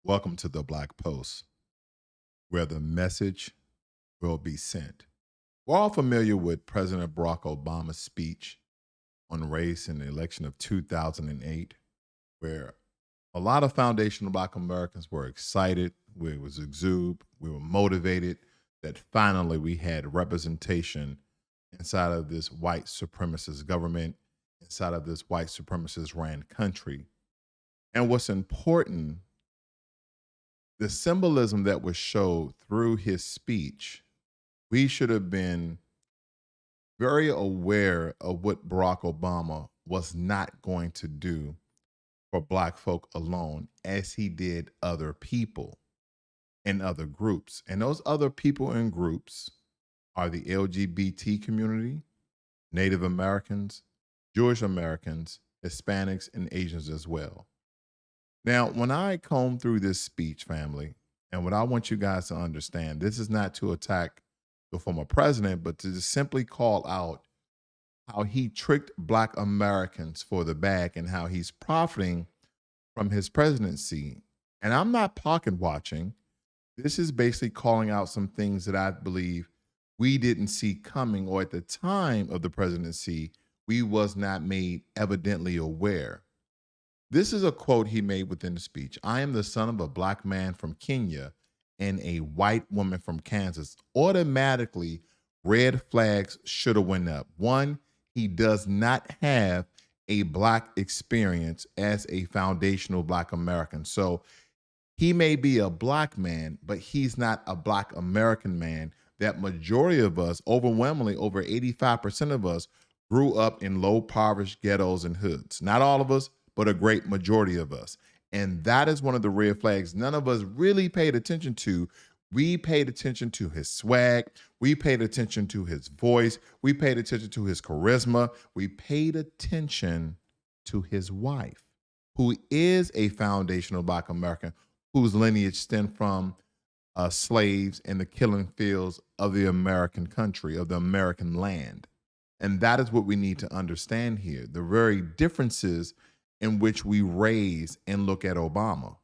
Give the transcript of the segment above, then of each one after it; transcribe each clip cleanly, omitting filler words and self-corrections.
Welcome to the Black Post, where the message will be sent. We're all familiar with President Barack Obama's speech on race in the election of 2008, where a lot of foundational Black Americans were excited, we was exude, we were motivated that finally we had representation inside of this white supremacist government, inside of this white supremacist ran country. And what's important, the symbolism that was showed through his speech, we should have been very aware of what Barack Obama was not going to do for Black folk alone, as he did other people and other groups. And those other people and groups are the LGBT community, Native Americans, Jewish Americans, Hispanics, and Asians as well. Now, when I comb through this speech, family, and what I want you guys to understand, this is not to attack the former president, but to just simply call out how he tricked Black Americans for the bag and how he's profiting from his presidency. And I'm not pocket watching. This is basically calling out some things that I believe we didn't see coming, or at the time of the presidency, we was not made evidently aware. This is a quote he made within the speech. I am the son of a Black man from Kenya and a white woman from Kansas. Automatically, red flags should have went up. One, he does not have a Black experience as a foundational Black American. So he may be a Black man, but he's not a Black American man. That majority of us, overwhelmingly over 85% of us, grew up in low poverty ghettos and hoods. Not all of us, but a great majority of us. And that is one of the red flags none of us really paid attention to. We paid attention to his swag. We paid attention to his voice. We paid attention to his charisma. We paid attention to his wife, who is a foundational Black American, whose lineage stemmed from slaves in the killing fields of the American country, of the American land. And that is what we need to understand here. The very differences in which we raise and look at Obama.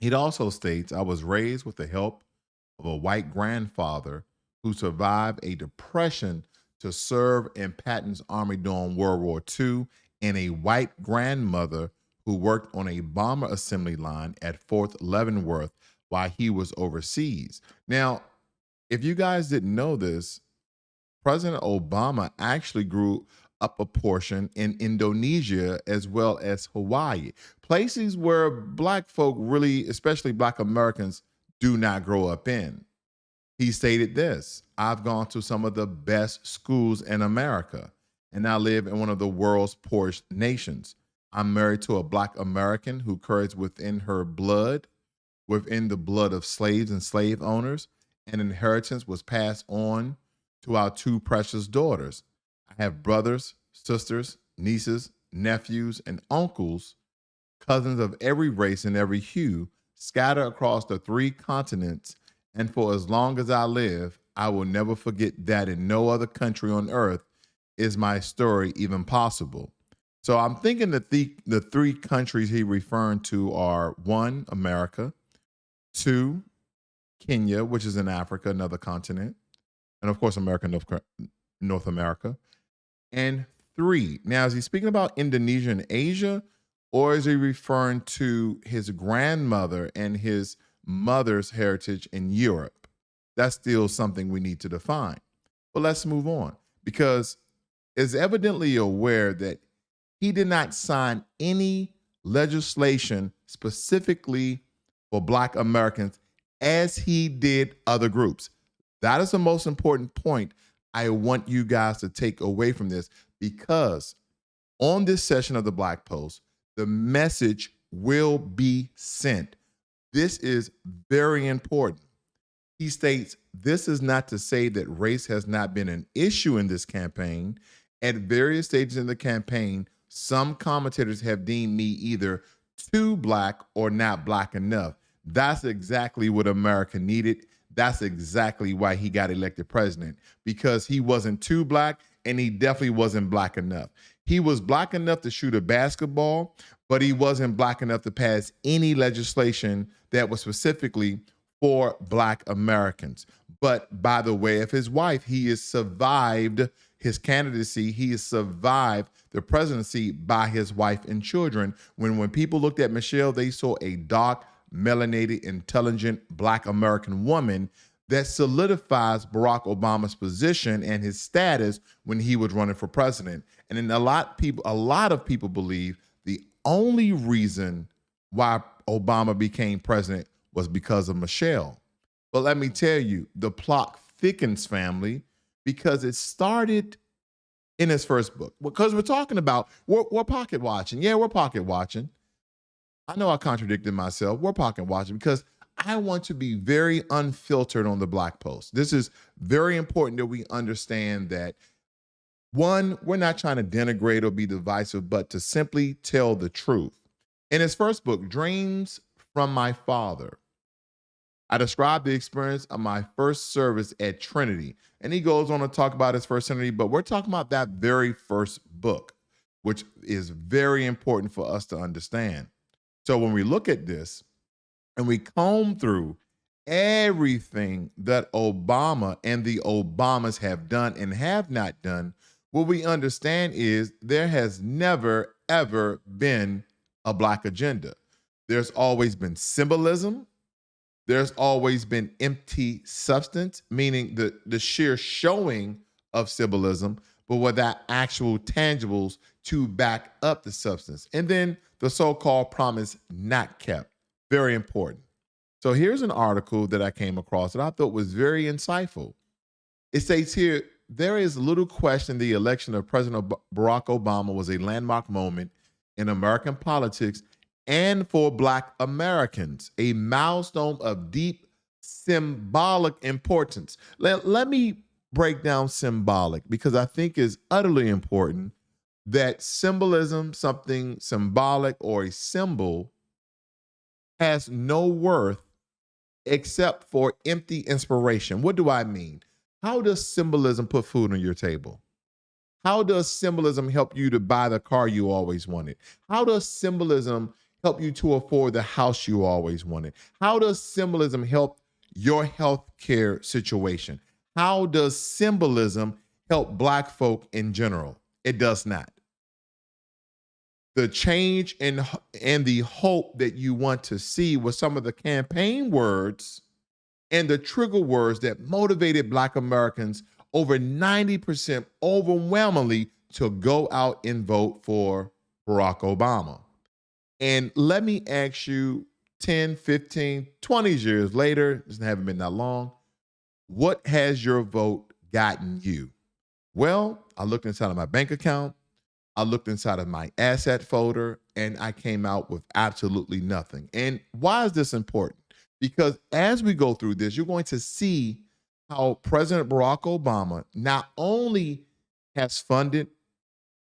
It also states, I was raised with the help of a white grandfather who survived a depression to serve in Patton's army during World War II, and a white grandmother who worked on a bomber assembly line at Fort Leavenworth while he was overseas. Now, if you guys didn't know this, President Obama actually grew up a portion in Indonesia as well as Hawaii, places where Black folk really, especially Black Americans, do not grow up in. He stated this: I've gone to some of the best schools in America, and I live in one of the world's poorest nations. I'm married to a Black American who carries within her blood, within the blood of slaves and slave owners, an inheritance was passed on to our two precious daughters. I have brothers, sisters, nieces, nephews, and uncles, cousins of every race and every hue, scattered across the three continents. And for as long as I live, I will never forget that in no other country on earth is my story even possible. So I'm thinking that the three countries he referring to are: one, America; two, Kenya, which is in Africa, another continent; and of course, North America; and three. Now, is he speaking about Indonesia and Asia, or is he referring to his grandmother and his mother's heritage in Europe? That's still something we need to define. But let's move on, because is evidently aware that he did not sign any legislation specifically for Black Americans as he did other groups. That is the most important point I want you guys to take away from this, because on this session of the Black Post, the message will be sent. This is very important. He states, this is not to say that race has not been an issue in this campaign. At various stages in the campaign, some commentators have deemed me either too Black or not Black enough. That's exactly what America needed. That's exactly why he got elected president, because he wasn't too Black and he definitely wasn't Black enough. He was Black enough to shoot a basketball, but he wasn't black enough to pass any legislation that was specifically for black Americans. But by the way of his wife, he has survived his candidacy. He has survived the presidency by his wife and children. When people looked at Michelle, they saw a dark, melanated, intelligent black American woman that solidifies Barack Obama's position and his status when he was running for president. And then a lot of people believe the only reason why Obama became president was because of Michelle. But let me tell you, the plot thickens, family, because it started in his first book. Because we're talking about, we're pocket watching. Yeah, we're pocket watching. I know I contradicted myself. We're pocket watching because I want to be very unfiltered on the Black Post. This is very important that we understand that, one, we're not trying to denigrate or be divisive, but to simply tell the truth. In his first book, Dreams from My Father, I described the experience of my first service at Trinity. And he goes on to talk about his first Trinity, but we're talking about that very first book, which is very important for us to understand. So when we look at this and we comb through everything that Obama and the Obamas have done and have not done, what we understand is there has never, ever been a Black agenda. There's always been symbolism. There's always been empty substance, meaning the sheer showing of symbolism, but without actual tangibles to back up the substance. And then the so-called promise not kept. Very important. So here's an article that I came across that I thought was very insightful. It states here, there is little question the election of President Barack Obama was a landmark moment in American politics and for Black Americans, a milestone of deep symbolic importance. Let me break down symbolic because I think it's utterly important that symbolism, something symbolic or a symbol, has no worth except for empty inspiration. What do I mean? How does symbolism put food on your table? How does symbolism help you to buy the car you always wanted? How does symbolism help you to afford the house you always wanted? How does symbolism help your health care situation? How does symbolism help Black folk in general? It does not. The change and the hope that you want to see was some of the campaign words and the trigger words that motivated Black Americans over 90% overwhelmingly to go out and vote for Barack Obama. And let me ask you 10, 15, 20 years later, it hasn't been that long, what has your vote gotten you? Well, I looked inside of my bank account, I looked inside of my asset folder, and I came out with absolutely nothing. And why is this important? Because as we go through this, you're going to see how President Barack Obama not only has funded,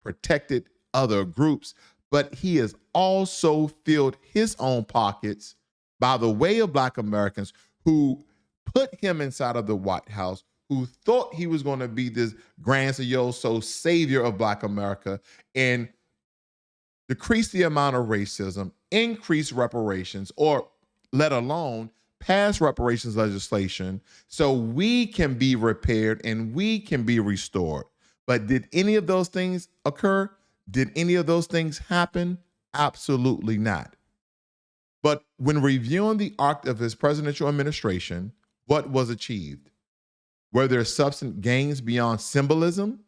protected other groups, but he has also filled his own pockets by the way of Black Americans who put him inside of the White House, who thought he was going to be this grandioso savior of Black America and decrease the amount of racism, increase reparations, or let alone pass reparations legislation so we can be repaired and we can be restored. But did any of those things occur? Did any of those things happen? Absolutely not. But when reviewing the arc of his presidential administration, what was achieved? Were there substantive gains beyond symbolism?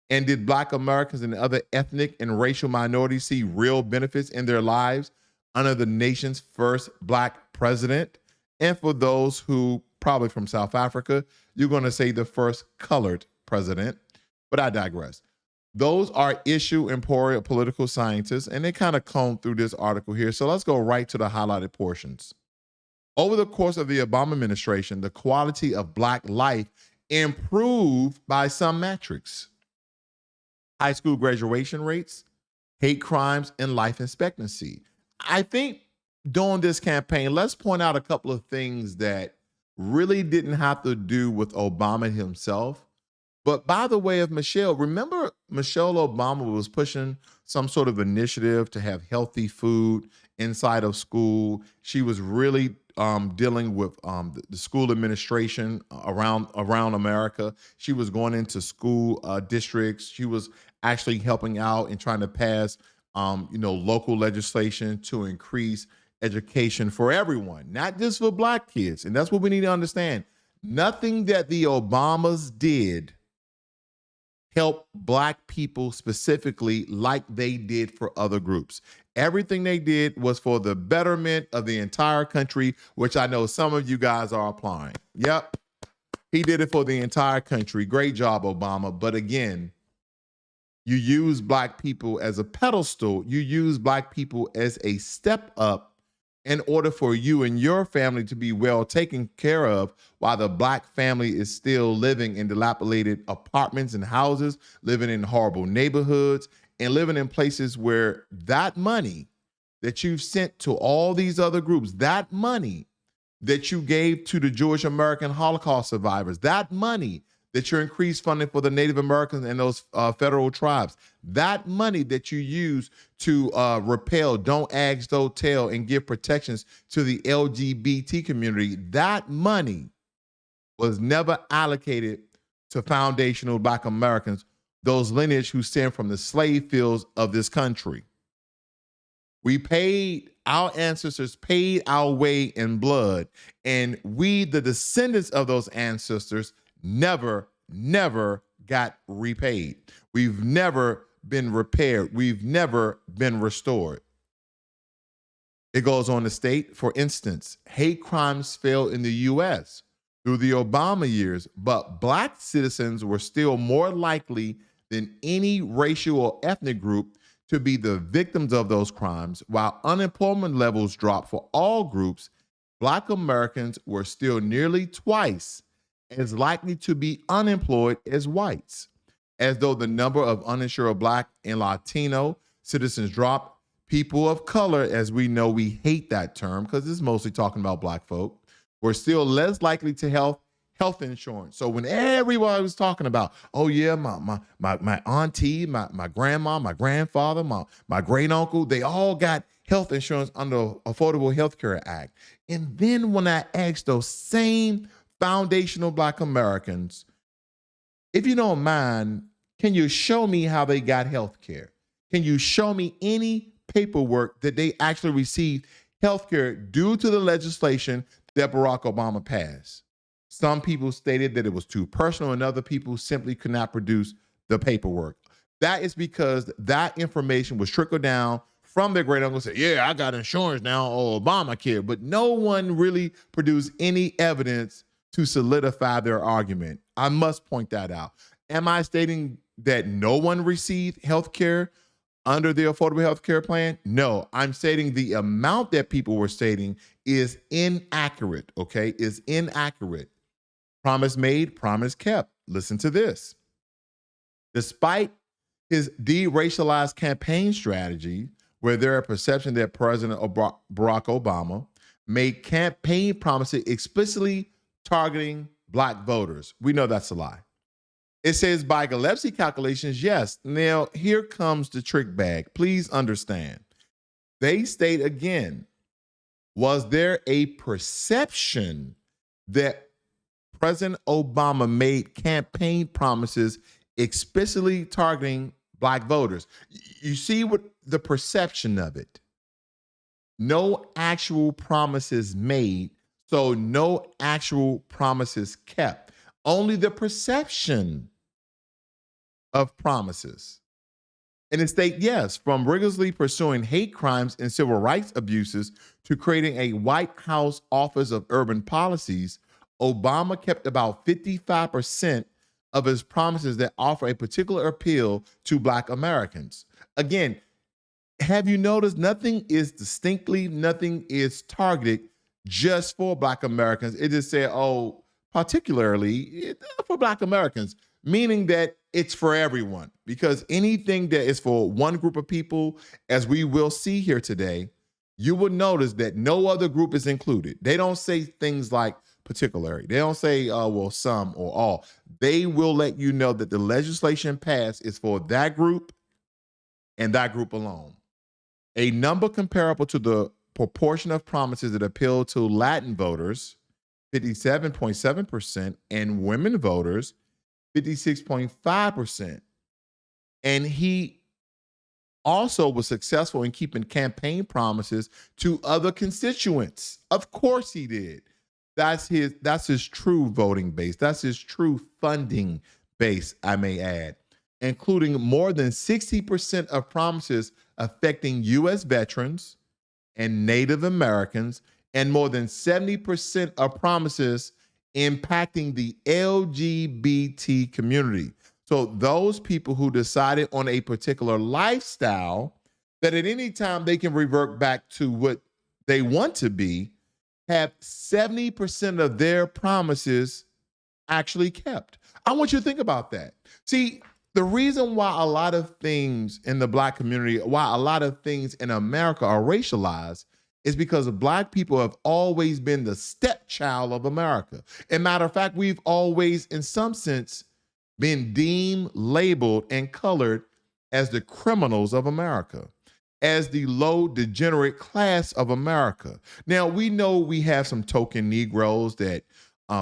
And did Black Americans and other ethnic and racial minorities see real benefits in their lives under the nation's first Black president? And for those who probably from South Africa, you're going to say the first colored president. But I digress. Those are issue and political scientists, and they kind of comb through this article here. So let's go right to the highlighted portions. Over the course of the Obama administration, the quality of Black life improved by some metrics. High school graduation rates, hate crimes, and life expectancy. I think during this campaign, let's point out a couple of things that really didn't have to do with Obama himself. But by the way of Michelle, remember Michelle Obama was pushing some sort of initiative to have healthy food inside of school. She was really dealing with the school administration around America. She was going into school districts. She was actually helping out and trying to pass local legislation to increase education for everyone, not just for Black kids. And that's what we need to understand. Nothing that the Obamas did help Black people specifically like they did for other groups. Everything they did was for the betterment of the entire country, which I know some of you guys are applying. Yep, he did it for the entire country. Great job, Obama. But again, you use Black people as a pedestal. You use Black people as a step up in order for you and your family to be well taken care of, while the Black family is still living in dilapidated apartments and houses, living in horrible neighborhoods, and living in places where that money that you've sent to all these other groups, that money that you gave to the Jewish American Holocaust survivors, that money that you increased funding for the Native Americans and those federal tribes, that money that you use to repel, don't ask, don't tell, and give protections to the LGBT community, that money was never allocated to foundational Black Americans, those lineage who stem from the slave fields of this country. Our ancestors paid our way in blood, and we, the descendants of those ancestors, never got repaid. We've never been repaired. We've never been restored. It goes on to state, for instance, hate crimes fell in the U.S. through the Obama years, but Black citizens were still more likely than any racial or ethnic group to be the victims of those crimes. While unemployment levels dropped for all groups, Black Americans were still nearly twice as likely to be unemployed as whites. As though the number of uninsured Black and Latino citizens dropped, people of color, as we know, we hate that term because it's mostly talking about Black folk, were still less likely to health insurance. So when everybody was talking about, oh yeah, my auntie, my grandma, my grandfather, my great uncle, they all got health insurance under Affordable Health Care Act. And then when I asked those same foundational Black Americans, if you don't mind, can you show me how they got health care? Can you show me any paperwork that they actually received health care due to the legislation that Barack Obama passed? Some people stated that it was too personal, and other people simply could not produce the paperwork. That is because that information was trickled down from their great uncle, said, yeah, I got insurance now, or Obamacare, but no one really produced any evidence to solidify their argument. I must point that out. Am I stating that no one received health care under the Affordable Health Care Plan? No, I'm stating the amount that people were stating is inaccurate, okay? Is inaccurate. Promise made, promise kept. Listen to this. Despite his de-racialized campaign strategy, where there are perception that President Barack Obama made campaign promises explicitly targeting Black voters. We know that's a lie. It says by Gillespie calculations, yes. Now, here comes the trick bag. Please understand. They state again, was there a perception that President Obama made campaign promises explicitly targeting Black voters? You see what the perception of it. No actual promises made, so no actual promises kept. Only the perception of promises. And it states, yes, from rigorously pursuing hate crimes and civil rights abuses to creating a White House Office of Urban Policies, Obama kept about 55% of his promises that offer a particular appeal to Black Americans. Again, have you noticed nothing is targeted just for Black Americans? It just said, oh, particularly for Black Americans, meaning that it's for everyone. Because anything that is for one group of people, as we will see here today, you will notice that no other group is included. They don't say things like particularly. They don't say, well, some or all. They will let you know that the legislation passed is for that group and that group alone. A number comparable to the proportion of promises that appeal to Latin voters, 57.7%, and women voters, 56.5%. And he also was successful in keeping campaign promises to other constituents. Of course he did. That's his true voting base. That's his true funding base, I may add, including more than 60% of promises affecting US veterans and Native Americans, and more than 70% of promises impacting the LGBT community. So those people who decided on a particular lifestyle that at any time they can revert back to what they want to be, have 70% of their promises actually kept. I want you to think about that. See, the reason why a lot of things in the Black community, why a lot of things in America are racialized, is because Black people have always been the stepchild of America. And matter of fact, we've always, in some sense, been deemed, labeled, and colored as the criminals of America, as the low degenerate class of America. Now, we know we have some token Negroes that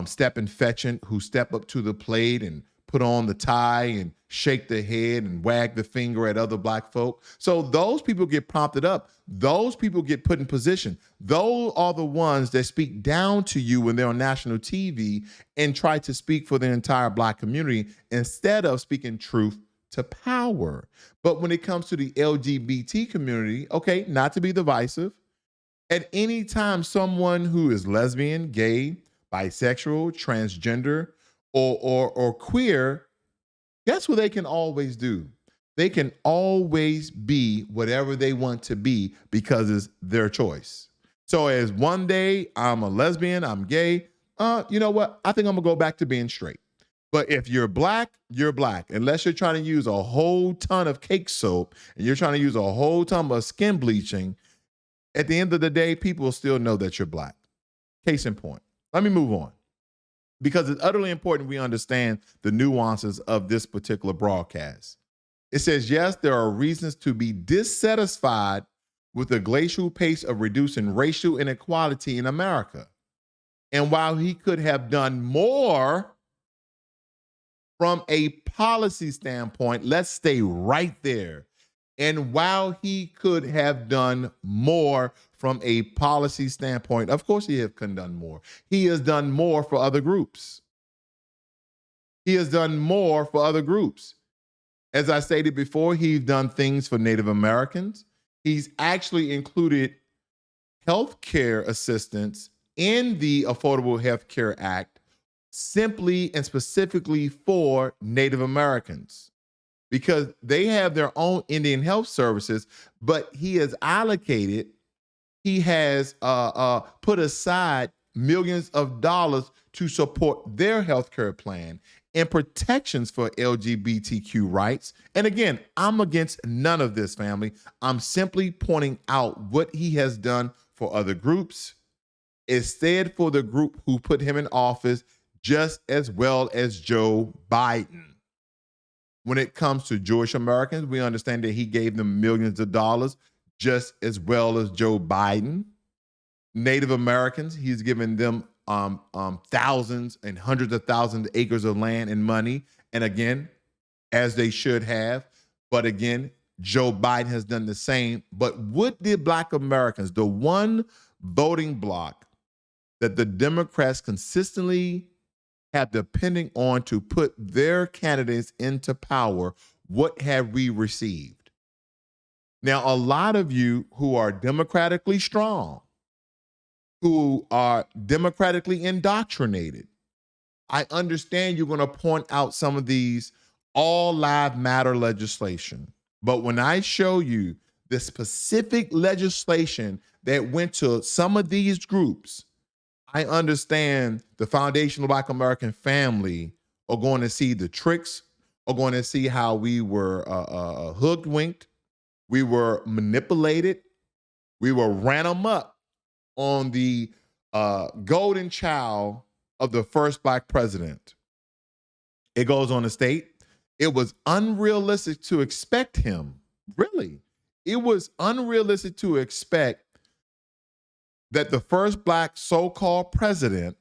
step and fetching, who step up to the plate and put on the tie and shake their head and wag the finger at other Black folk. So those people get prompted up. Those people get put in position. Those are the ones that speak down to you when they're on national TV and try to speak for the entire Black community instead of speaking truth to power. But when it comes to the LGBT community, okay, not to be divisive, at any time someone who is lesbian, gay, bisexual, transgender, or queer, guess what they can always do? They can always be whatever they want to be because it's their choice. So as one day I'm a lesbian, I'm gay, you know what? I think I'm gonna go back to being straight. But if you're Black, you're Black. Unless you're trying to use a whole ton of cake soap and you're trying to use a whole ton of skin bleaching, at the end of the day, people will still know that you're Black. Case in point. Let me move on, because it's utterly important we understand the nuances of this particular broadcast. It says, yes, there are reasons to be dissatisfied with the glacial pace of reducing racial inequality in America. And while he could have done more from a policy standpoint, let's stay right there. And while he could have done more from a policy standpoint, of course he could have done more. He has done more for other groups. He has done more for other groups. As I stated before, he's done things for Native Americans. He's actually included healthcare assistance in the Affordable Health Care Act simply and specifically for Native Americans, because they have their own Indian health services, but he has allocated, he has put aside millions of dollars to support their healthcare plan and protections for LGBTQ rights. And again, I'm against none of this, family. I'm simply pointing out what he has done for other groups, instead for the group who put him in office, just as well as Joe Biden. When it comes to Jewish Americans, we understand that he gave them millions of dollars, just as well as Joe Biden. Native Americans, he's given them thousands and hundreds of thousands of acres of land and money. And again, as they should have. But again, Joe Biden has done the same. But what did Black Americans, the one voting bloc that the Democrats consistently have depending on to put their candidates into power, what have we received? Now, a lot of you who are democratically strong, who are democratically indoctrinated, I understand you're going to point out some of these all lives matter legislation. But when I show you the specific legislation that went to some of these groups, I understand the foundational Black American family are going to see the tricks, are going to see how we were hoodwinked, we were manipulated, we were ran amok on the golden child of the first Black president. It goes on to state, it was unrealistic to expect him Really. It was unrealistic to expect that the first black so-called president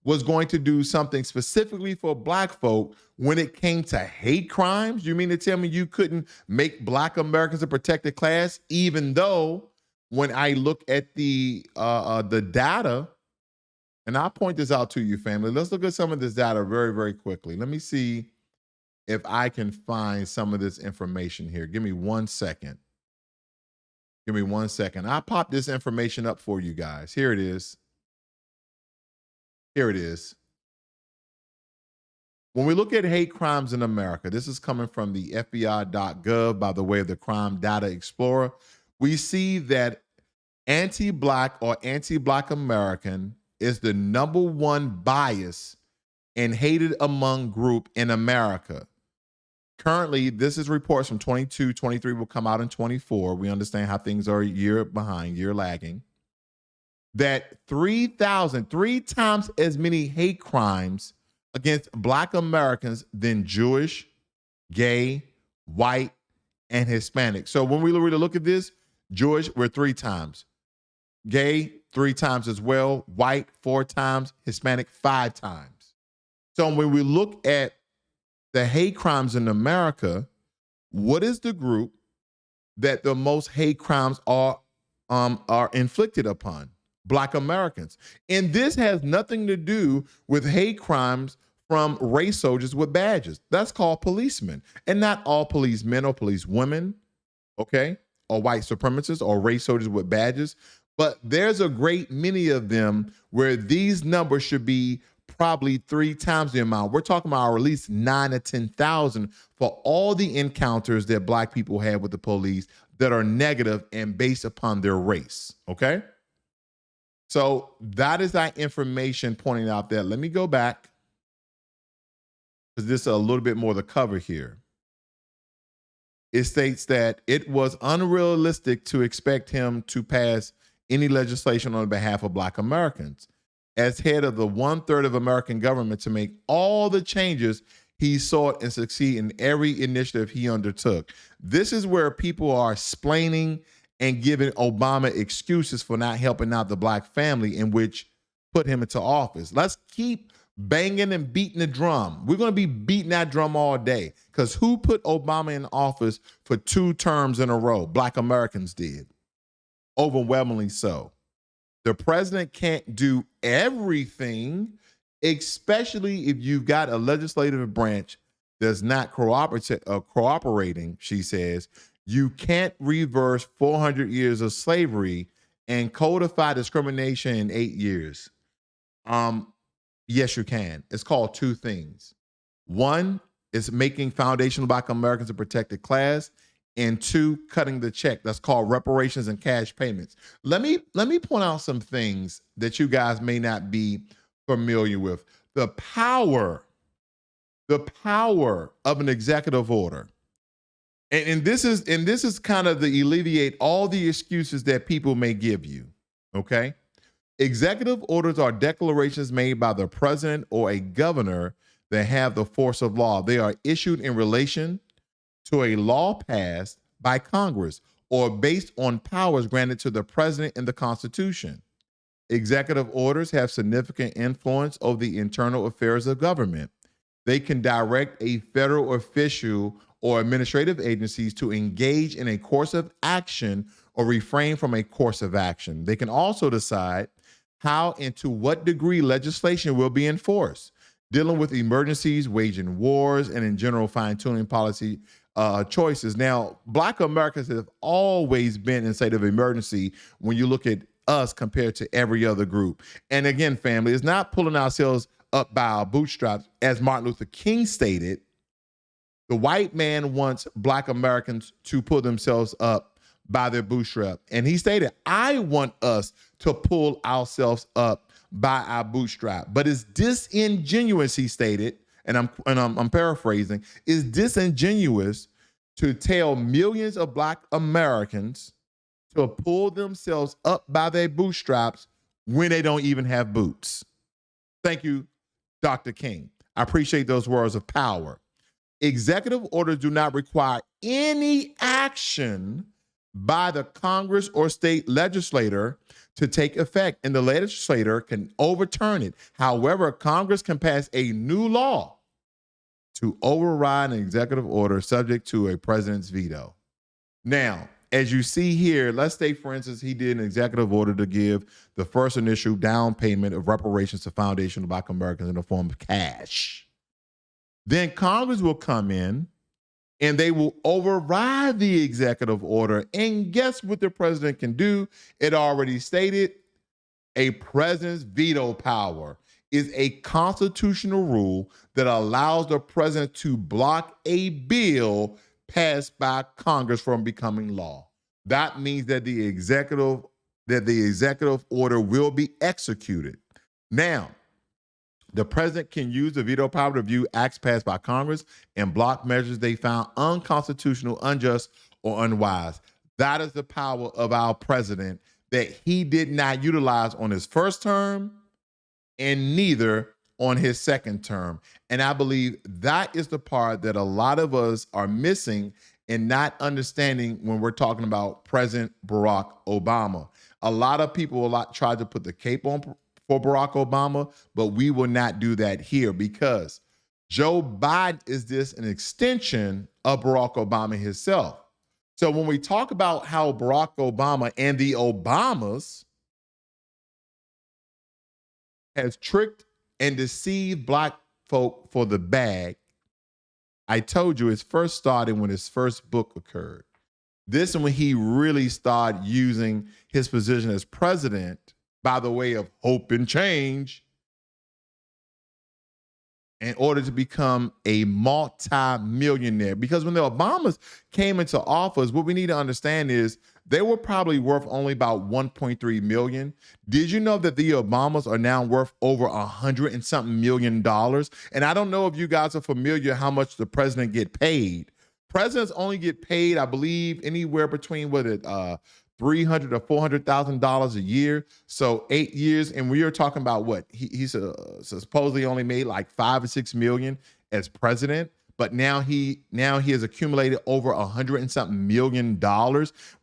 was going to do something specifically for black folk when it came to hate crimes. You mean to tell me you couldn't make black Americans a protected class, even though when I look at the data, and I'll point this out to you, family. Let's look at some of this data very, very quickly. Let me see if I can find some of this information here. Give me 1 second. Give me 1 second. I'll pop this information up for you guys. Here it is. Here it is. When we look at hate crimes in America, this is coming from the FBI.gov by the way of the Crime Data Explorer. We see that anti-black or anti-black American is the number one bias and hated among group in America. Currently, this is reports from 22, 23 will come out in 24. We understand how things are a year behind, year lagging. That 3 times as many hate crimes against black Americans than Jewish, gay, white, and Hispanic. So when we really look at this, Jewish, we're 3 times. Gay, 3 times as well. White, 4 times. Hispanic, 5 times. So when we look at the hate crimes in America, what is the group that the most hate crimes are inflicted upon? Black Americans. And this has nothing to do with hate crimes from race soldiers with badges. That's called policemen. And not all policemen or police women, okay, or white supremacists or race soldiers with badges. But there's a great many of them where these numbers should be probably 3 times the amount. We're talking about at least 9 to 10,000 for all the encounters that black people have with the police that are negative and based upon their race, okay? So that is that information pointing out that. Let me go back because this is a little bit more the cover here. It states that it was unrealistic to expect him to pass any legislation on behalf of black Americans as head of the 1/3 of American government to make all the changes he sought and succeed in every initiative he undertook. This is where people are explaining and giving Obama excuses for not helping out the black family in which put him into office. Let's keep banging and beating the drum. We're going to be beating that drum all day because who put Obama in office for 2 terms in a row? Black Americans did. Overwhelmingly so. The president can't do everything, especially if you've got a legislative branch that's not cooperating, she says. You can't reverse 400 years of slavery and codify discrimination in 8 years. Yes, you can. It's called 2 things. 1 is making foundational black Americans a protected class, and 2, cutting the check. That's called reparations and cash payments. Let me point out some things that you guys may not be familiar with. The power of an executive order. And this is kind of to alleviate all the excuses that people may give you, okay? Executive orders are declarations made by the president or a governor that have the force of law. They are issued in relation to a law passed by Congress or based on powers granted to the president in the Constitution. Executive orders have significant influence over the internal affairs of government. They can direct a federal official or administrative agencies to engage in a course of action or refrain from a course of action. They can also decide how and to what degree legislation will be enforced, dealing with emergencies, waging wars, and in general fine-tuning policy choices. Now, black Americans have always been in state of emergency when you look at us compared to every other group. And again, family, it's not pulling ourselves up by our bootstraps. As Martin Luther King stated, the white man wants black Americans to pull themselves up by their bootstrap. And he stated, I want us to pull ourselves up by our bootstrap. But it's disingenuous, he stated, and I'm paraphrasing, it's disingenuous to tell millions of black Americans to pull themselves up by their bootstraps when they don't even have boots. Thank you, Dr. King. I appreciate those words of power. Executive orders do not require any action by the Congress or state legislator to take effect, and the legislator can overturn it. However, Congress can pass a new law to override an executive order subject to a president's veto. Now, as you see here, let's say, for instance, he did an executive order to give the first initial down payment of reparations to foundational Black Americans in the form of cash. Then Congress will come in and they will override the executive order. And guess what the president can do? It already stated, a president's veto power is a constitutional rule that allows the president to block a bill passed by Congress from becoming law. That means that the executive order will be executed. Now, the president can use the veto power to view acts passed by Congress and block measures they found unconstitutional, unjust, or unwise. That is the power of our president that he did not utilize on his first term and neither on his second term. And I believe that is the part that a lot of us are missing and not understanding when we're talking about President Barack Obama. A lot of people try to put the cape on for Barack Obama, but we will not do that here because Joe Biden is just an extension of Barack Obama himself. So when we talk about how Barack Obama and the Obamas has tricked and deceived Black folk for the bag, I told you it first started when his first book occurred. This is when he really started using his position as president by the way of hope and change in order to become a multi-millionaire. Because when the Obamas came into office, what we need to understand is they were probably worth only about 1.3 million. Did you know that the Obamas are now worth over $100 and something million? And I don't know if you guys are familiar how much the president get paid. Presidents only get paid, I believe, anywhere between $300,000 to $400,000 a year. So 8 years, and we are talking about what he's supposedly only made like $5 or $6 million as president. But now he has accumulated over $100 and something million.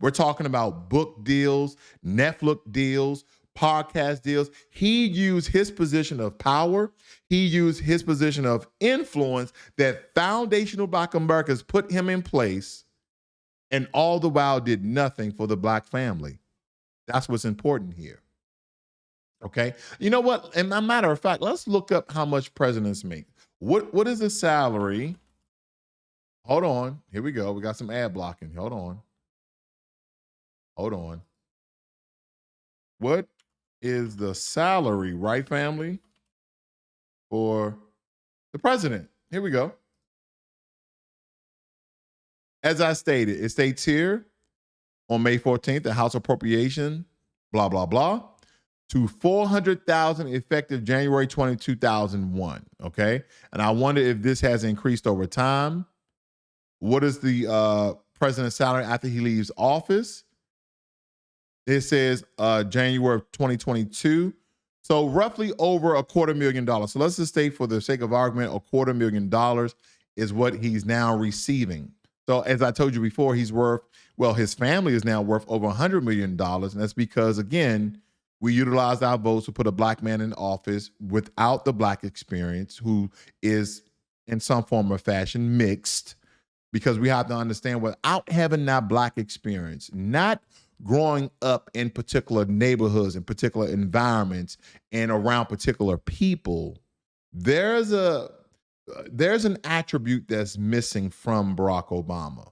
We're talking about book deals, Netflix deals, podcast deals. He used his position of power. He used his position of influence that foundational Black Americans put him in place, and all the while did nothing for the Black family. That's what's important here. Okay. You know what? And a matter of fact, let's look up how much presidents make. What is the salary? Hold on. Here we go. We got some ad blocking. Hold on. What is the salary, right, family, for the president? Here we go. As I stated, it states here on May 14th, the House appropriation, blah, blah, blah, to $400,000 effective January 20, 2001. Okay. And I wonder if this has increased over time. What is the president's salary after he leaves office? It says January of 2022. So roughly over $250,000. So let's just state, for the sake of argument, $250,000 is what he's now receiving. So as I told you before, his family is now worth over $100 million. And that's because, again, we utilized our votes to put a Black man in office without the Black experience, who is in some form or fashion mixed, because we have to understand, without having that Black experience, not growing up in particular neighborhoods and particular environments and around particular people, there's an attribute that's missing from Barack Obama,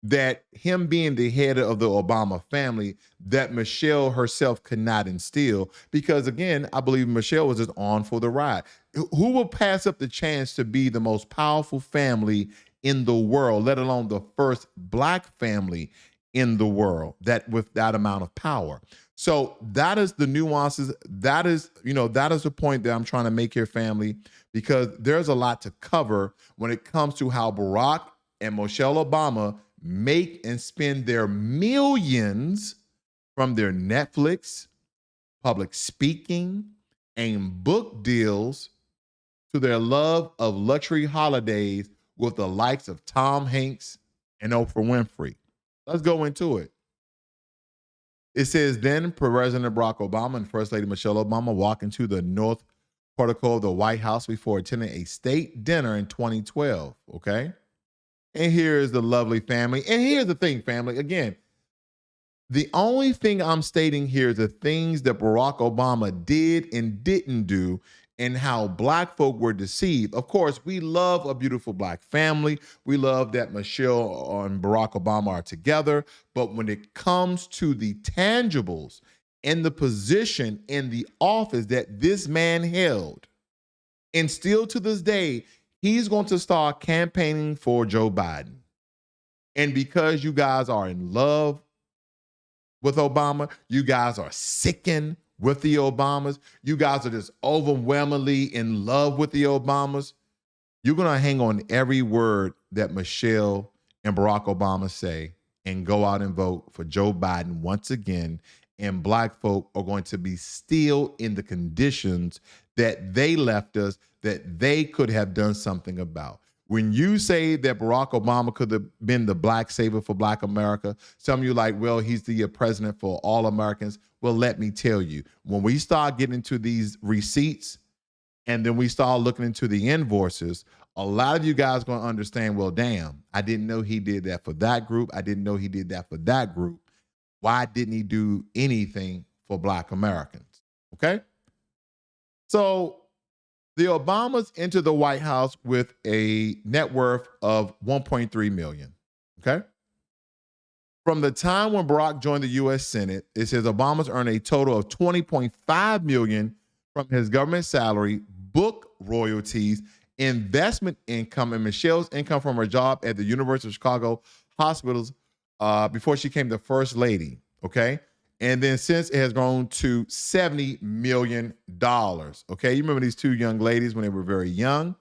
that him being the head of the Obama family, that Michelle herself could not instill, because, again, I believe Michelle was just on for the ride. Who will pass up the chance to be the most powerful family in the world, let alone the first Black family in the world that with that amount of power? So that is the nuances. That is the point that I'm trying to make here, family, because there's a lot to cover when it comes to how Barack and Michelle Obama make and spend their millions from their Netflix, public speaking, and book deals to their love of luxury holidays with the likes of Tom Hanks and Oprah Winfrey. Let's go into it. It says, then President Barack Obama and First Lady Michelle Obama walk into the North Portico of the White House before attending a state dinner in 2012, okay? And here is the lovely family. And here's the thing, family. Again, the only thing I'm stating here is the things that Barack Obama did and didn't do and how black folk were deceived. Of course, we love a beautiful black family. We love that Michelle and Barack Obama are together. But when it comes to the tangibles and the position in the office that this man held, and still to this day, he's going to start campaigning for Joe Biden. And because you guys are in love with Obama, you guys are sickened with the Obamas, you guys are just overwhelmingly in love with the Obamas, you're going to hang on every word that Michelle and Barack Obama say and go out and vote for Joe Biden once again. And black folk are going to be still in the conditions that they left us, that they could have done something about. When you say that Barack Obama could have been the black savior for black America, some of you like, well, he's the president for all Americans. Well, let me tell you, when we start getting into these receipts and then we start looking into the invoices, a lot of you guys are going to understand, well, damn, I didn't know he did that for that group. I didn't know he did that for that group. Why didn't he do anything for black Americans? Okay? So the Obamas entered the White House with a net worth of $1.3 million. Okay? From the time when Barack joined the U.S. Senate, it says Obama's earned a total of $20.5 million from his government salary, book royalties, investment income, and Michelle's income from her job at the University of Chicago hospitals before she became the first lady. Okay? And then since it has grown to $70 million. Okay, you remember these two young ladies when they were very young?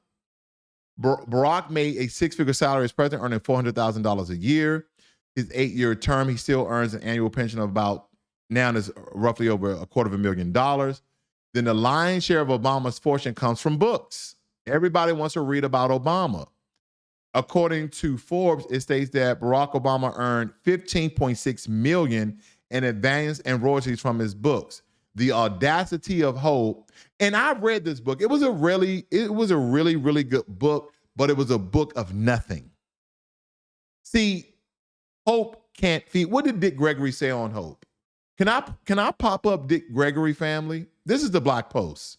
Barack made a six-figure salary as president, earning $400,000 a year. His 8-year term, he still earns an annual pension of about, now is roughly over $250,000. Then the lion's share of Obama's fortune comes from books. Everybody wants to read about Obama. According to Forbes, it states that Barack Obama earned $15.6 million in advance and royalties from his books, The Audacity of Hope. And I've read this book. It was a really, really good book, but it was a book of nothing. See, hope can't feed. What did Dick Gregory say on hope? Can I pop up Dick Gregory, family? This is the Black Post.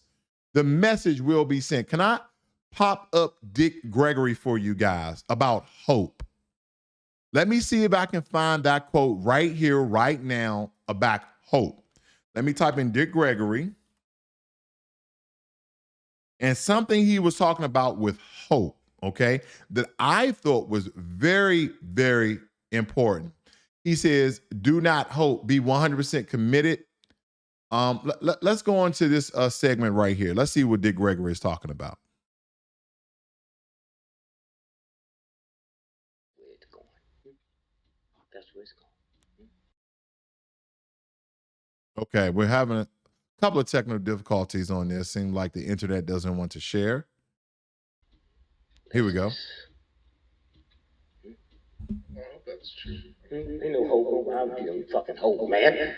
The message will be sent. Can I pop up Dick Gregory for you guys about hope? Let me see if I can find that quote right here, right now about hope. Let me type in Dick Gregory and something he was talking about with hope, okay, that I thought was very, very important. He says, do not hope, be 100% committed. Let's go on to this segment right here. Let's see what Dick Gregory is talking about. Where it's going. That's where it's going. Okay, we're having a couple of technical difficulties on this. Seems like the internet doesn't want to share. Here we go. I hope that's true. Ain't no hope around here. Fucking hope, man.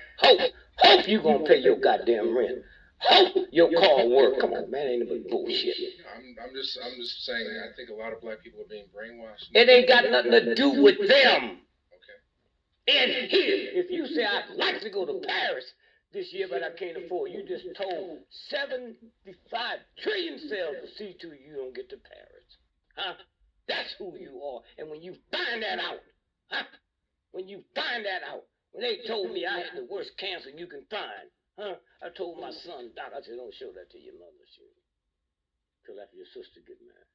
Hope you gonna pay your goddamn rent. Hope your car work. Come on, man. Ain't no bullshit. I'm just saying. I think a lot of black people are being brainwashed. It ain't got nothing to do with them. Okay. And here, if you say I'd like to go to Paris this year, but I can't afford, you just told 75 trillion cells to see to you don't get to Paris. Huh? That's who you are. And when you find that out, when they told me I had the worst cancer you can find, I told my son, Doc, I said, don't show that to your mother, till after your sister get married.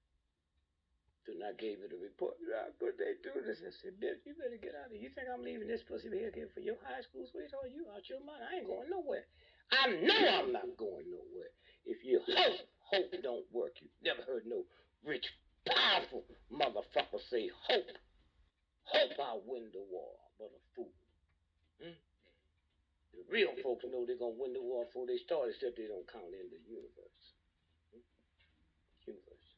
Then I gave it a report. How could they do this? I said, bitch, you better get out of here. You think I'm leaving this pussy here for your high school sweetheart? You out your mind. I ain't going nowhere. I know I'm not going nowhere. If you hope don't work. You've never heard no rich, powerful motherfucker say hope. Hope I win the war, but a fool. The real folks know they're going to win the war before they start, except they don't count in the universe. Universe.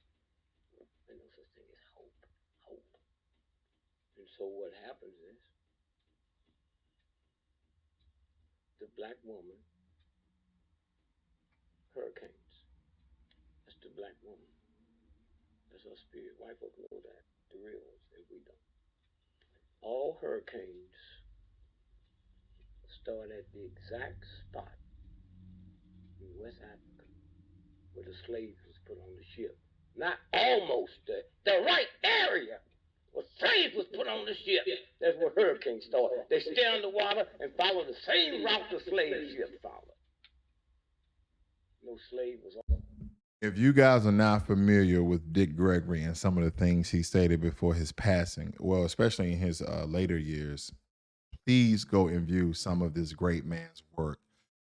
There's no such thing as hope. so what happens is the black woman, hurricanes. That's the black woman. That's her spirit. White folks know that, the real ones, and we don't. All hurricanes start at the exact spot in West Africa where the slaves was put on the ship. Not almost the right area where slaves was put on the ship. That's where hurricanes start. They stay underwater and follow the same route the slave ship followed. No slave was on. If you guys are not familiar with Dick Gregory and some of the things he stated before his passing, well, especially in his later years, please go and view some of this great man's work,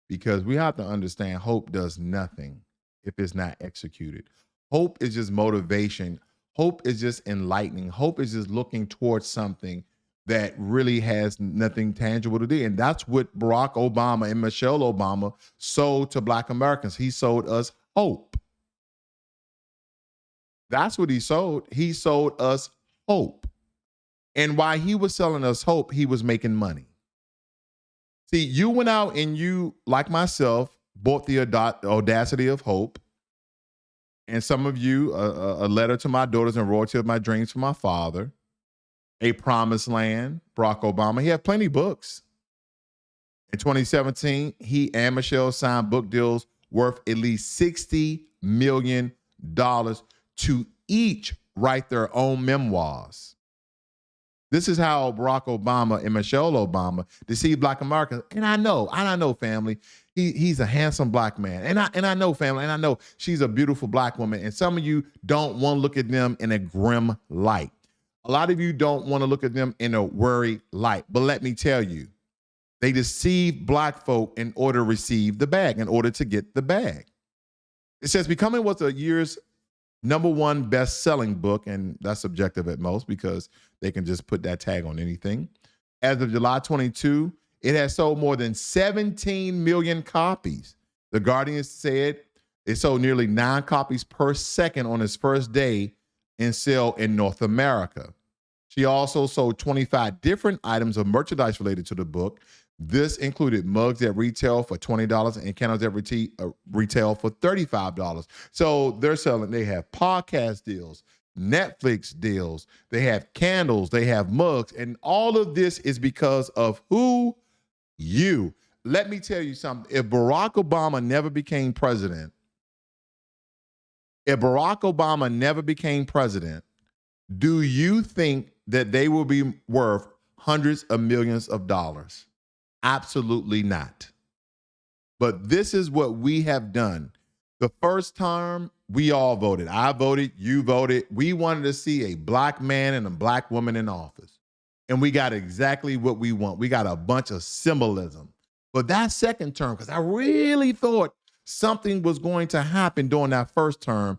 because we have to understand hope does nothing if it's not executed. Hope is just motivation. Hope is just enlightening. Hope is just looking towards something that really has nothing tangible to do. And that's what Barack Obama and Michelle Obama sold to Black Americans. He sold us hope. That's what he sold. He sold us hope. And while he was selling us hope, he was making money. See, you went out and you, like myself, bought the audacity of hope. And some of you, a letter to my daughters and royalty of my dreams for my father, A Promised Land, Barack Obama. He had plenty of books. In 2017, he and Michelle signed book deals worth at least $60 million to each write their own memoirs. This is how Barack Obama and Michelle Obama deceived Black Americans. And I know, family, he's a handsome Black man. And I know, family, and I know she's a beautiful Black woman. And some of you don't want to look at them in a grim light. A lot of you don't want to look at them in a worried light. But let me tell you, they deceive Black folk in order to receive the bag, in order to get the bag. It says Becoming was the year's #1 best-selling book, and that's subjective at most because they can just put that tag on anything. As of July 22, it has sold more than 17 million copies. The Guardian said it sold nearly 9 copies per second on its first day in sale in North America. She also sold 25 different items of merchandise related to the book. This included mugs that retail for $20 and candles that retail for $35. So they have podcast deals, Netflix deals, they have candles, they have mugs, and all of this is because of who? You. Let me tell you something. If Barack Obama never became president, do you think that they will be worth hundreds of millions of dollars? Absolutely not. But this is what we have done. The first term, we all voted. I voted, you voted. We wanted to see a Black man and a Black woman in office. And we got exactly what we want. We got a bunch of symbolism. But that second term, because I really thought something was going to happen during that first term,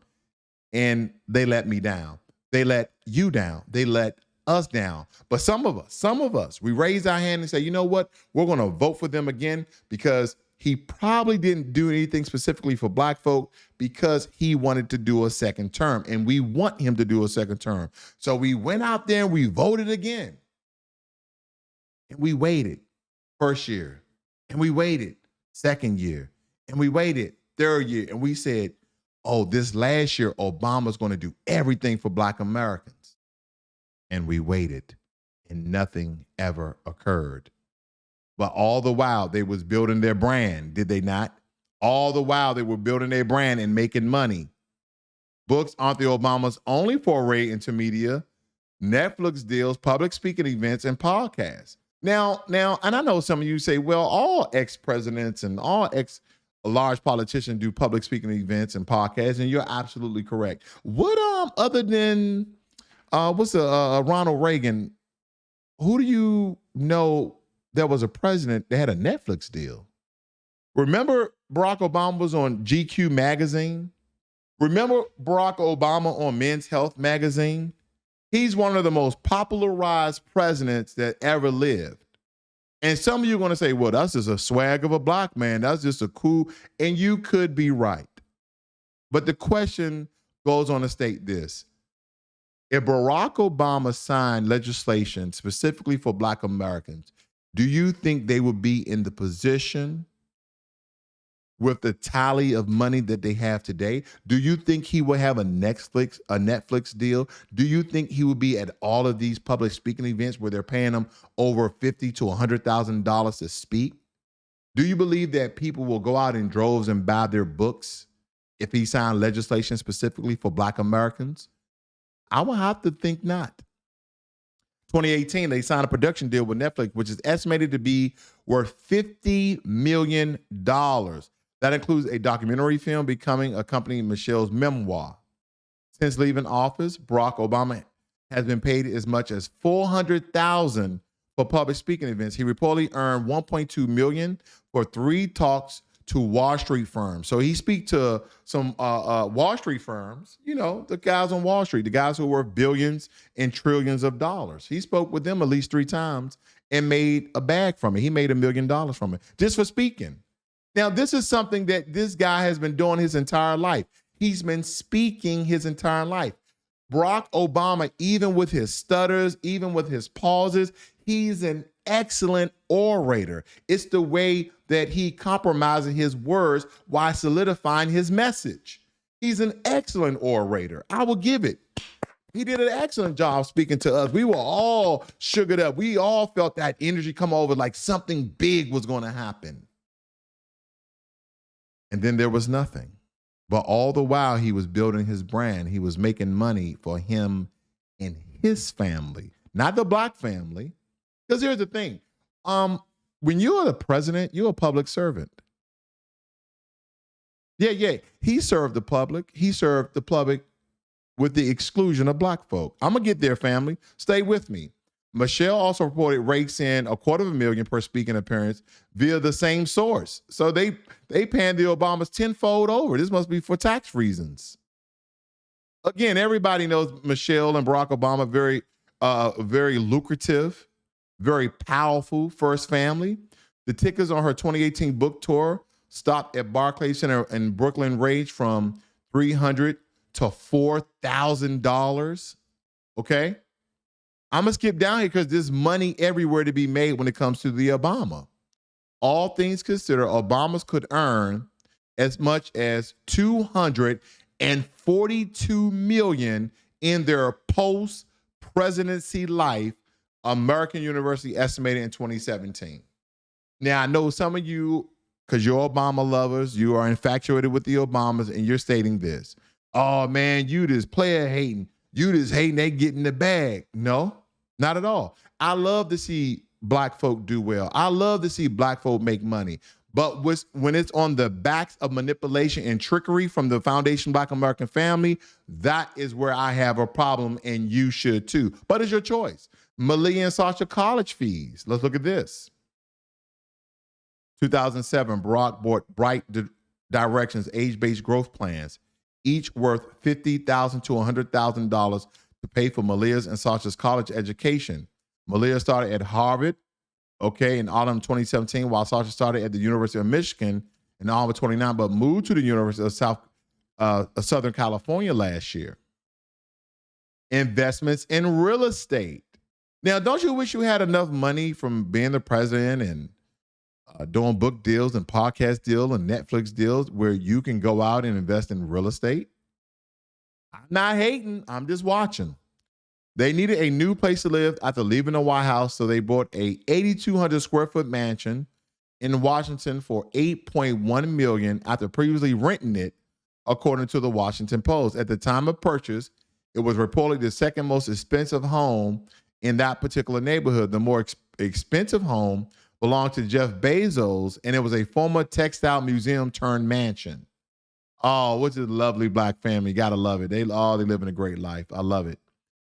and they let me down. They let you down. They let us down. But some of us, we raised our hand and say, you know what? We're going to vote for them again, because he probably didn't do anything specifically for Black folk, because he wanted to do a second term, and we want him to do a second term. So we went out there and we voted again. And we waited first year, and we waited second year, and we waited third year, and we said, oh, this last year, Obama's going to do everything for Black Americans. And we waited, and nothing ever occurred. But all the while, they was building their brand, did they not? All the while, they were building their brand and making money. Books aren't the Obama's only foray into media. Netflix deals, public speaking events, and podcasts. Now, and I know some of you say, well, all ex-presidents and all large politicians do public speaking events and podcasts, and you're absolutely correct. What other than Ronald Reagan, who do you know that was a president that had a Netflix deal? Remember Barack Obama was on GQ magazine? Remember Barack Obama on Men's Health magazine? He's one of the most popularized presidents that ever lived. And some of you are going to say, well, that's just a swag of a Black man. That's just a cool, and you could be right. But the question goes on to state this. If Barack Obama signed legislation specifically for Black Americans, do you think they would be in the position with the tally of money that they have today? Do you think he will have a Netflix deal? Do you think he will be at all of these public speaking events where they're paying him over $50,000 to $100,000 to speak? Do you believe that people will go out in droves and buy their books if he signed legislation specifically for Black Americans? I will have to think not. 2018, they signed a production deal with Netflix, which is estimated to be worth $50 million. That includes a documentary film becoming accompanying Michelle's memoir. Since leaving office, Barack Obama has been paid as much as $400,000 for public speaking events. He reportedly earned $1.2 million for 3 talks to Wall Street firms. So he speak to some Wall Street firms, you know, the guys on Wall Street, the guys who are worth billions and trillions of dollars. He spoke with them at least 3 times and made a bag from it. He made $1 million from it just for speaking. Now, this is something that this guy has been doing his entire life. He's been speaking his entire life. Barack Obama, even with his stutters, even with his pauses, he's an excellent orator. It's the way that he compromises his words while solidifying his message. He's an excellent orator. I will give it. He did an excellent job speaking to us. We were all sugared up. We all felt that energy come over like something big was going to happen. And then there was nothing. But all the while he was building his brand, he was making money for him and his family, not the Black family. Because here's the thing. When you're the president, you're a public servant. Yeah. He served the public. He served the public with the exclusion of Black folk. I'm going to get there, family. Stay with me. Michelle also reported rakes in $250,000 per speaking appearance via the same source. So they panned the Obamas tenfold over. This must be for tax reasons. Again, everybody knows Michelle and Barack Obama, very lucrative, very powerful first family. The tickets on her 2018 book tour stopped at Barclays Center in Brooklyn range from $300 to $4,000. Okay? I'm going to skip down here because there's money everywhere to be made when it comes to the Obama. All things considered, Obamas could earn as much as $242 million in their post-presidency life, American University estimated in 2017. Now, I know some of you, because you're Obama lovers, you are infatuated with the Obamas, and you're stating this. Oh, man, you just player hating. You just hating they get in the bag. No, not at all. I love to see Black folk do well. I love to see Black folk make money. But when it's on the backs of manipulation and trickery from the Foundation Black American Family, that is where I have a problem, and you should too. But it's your choice. Malia and Sasha college fees. Let's look at this. 2007, Barack bought Bright Directions age-based growth plans, each worth $50,000 to $100,000 to pay for Malia's and Sasha's college education. Malia started at Harvard, in autumn 2017, while Sasha started at the University of Michigan in autumn 29, but moved to the University of Southern California last year. Investments in real estate. Now, don't you wish you had enough money from being the president and doing book deals and podcast deals and Netflix deals where you can go out and invest in real estate? I'm not hating. I'm just watching. They needed a new place to live after leaving the White House, so they bought a 8,200 square foot mansion in Washington for $8.1 million after previously renting it, according to the Washington Post. At the time of purchase, it was reportedly the second most expensive home in that particular neighborhood. The more expensive home belonged to Jeff Bezos, and it was a former textile museum turned mansion. Oh, which is a lovely Black family. Gotta love it. They live in a great life. I love it.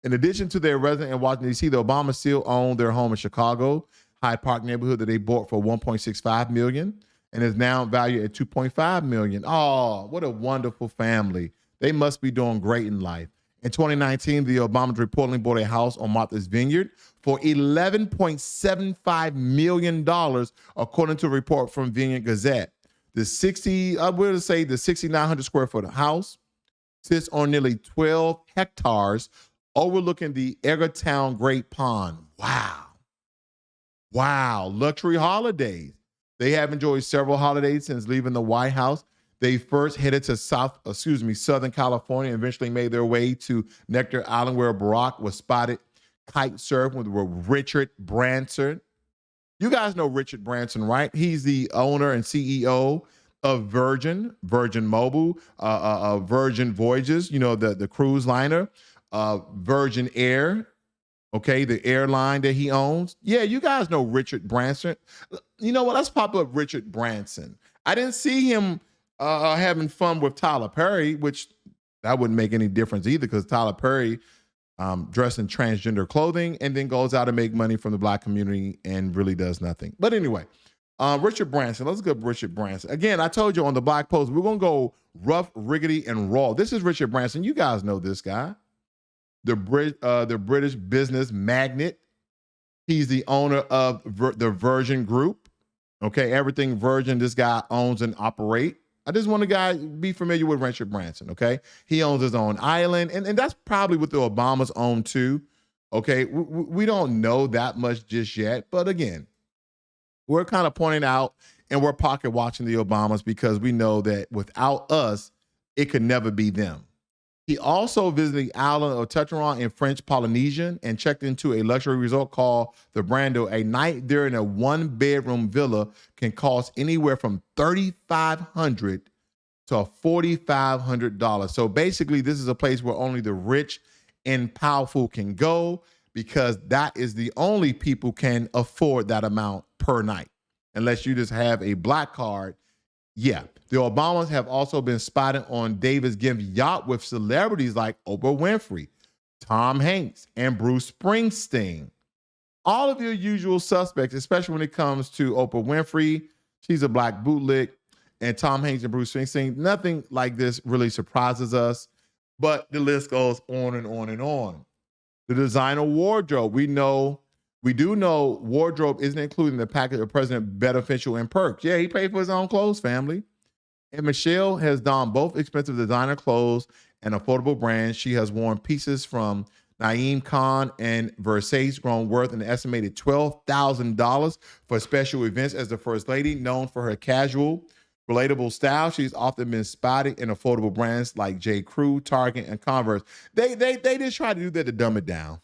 In addition to their residence in Washington, D.C., the Obamas still own their home in Chicago, Hyde Park neighborhood that they bought for $1.65 million and is now valued at $2.5 million. Oh, what a wonderful family. They must be doing great in life. In 2019, the Obamas reportedly bought a house on Martha's Vineyard for $11.75 million, according to a report from Vineyard Gazette. The 6,900 square foot house sits on nearly 12 hectares overlooking the Eggertown Great Pond. Wow. Wow. Luxury holidays. They have enjoyed several holidays since leaving the White House. They first headed to Southern California, and eventually made their way to Nectar Island, where Barack was spotted kite surfing with Richard Branson. You guys know Richard Branson, right? He's the owner and CEO of Virgin Mobile, Virgin Voyages, the cruise liner, Virgin Air, okay, the airline that he owns. Yeah, you guys know Richard Branson. You know what? Let's pop up Richard Branson. I didn't see him having fun with Tyler Perry, which that wouldn't make any difference either, because Tyler Perry dressed in transgender clothing and then goes out and make money from the black community and really does nothing. But anyway, Richard Branson. Let's go Richard Branson. Again, I told you on the Black Post, we're going to go rough, riggedy, and raw. This is Richard Branson. You guys know this guy. The British business magnate. He's the owner of the Virgin Group. Okay, everything Virgin, this guy owns and operate. I just want to be familiar with Richard Branson, okay? He owns his own island, and that's probably what the Obamas own too, okay? We don't know that much just yet, but again, we're kind of pointing out and we're pocket watching the Obamas because we know that without us, it could never be them. He also visited the island of Tetron in French Polynesian and checked into a luxury resort called the Brando. A night there in a one-bedroom villa can cost anywhere from $3,500 to $4,500. So basically, this is a place where only the rich and powerful can go, because that is the only people can afford that amount per night, unless you just have a black card. Yeah, the Obamas have also been spotted on Davis Gibbs' yacht with celebrities like Oprah Winfrey, Tom Hanks, and Bruce Springsteen. All of your usual suspects, especially when it comes to Oprah Winfrey. She's a black bootleg, and Tom Hanks and Bruce Springsteen. Nothing like this really surprises us, but the list goes on and on and on. The designer wardrobe. We do know wardrobe isn't included in the package of President beneficial and perks. Yeah, he paid for his own clothes, family. And Michelle has donned both expensive designer clothes and affordable brands. She has worn pieces from Naeem Khan and Versace, grown worth an estimated $12,000 for special events. As the First Lady, known for her casual, relatable style, she's often been spotted in affordable brands like J. Crew, Target, and Converse. They just try to do that to dumb it down.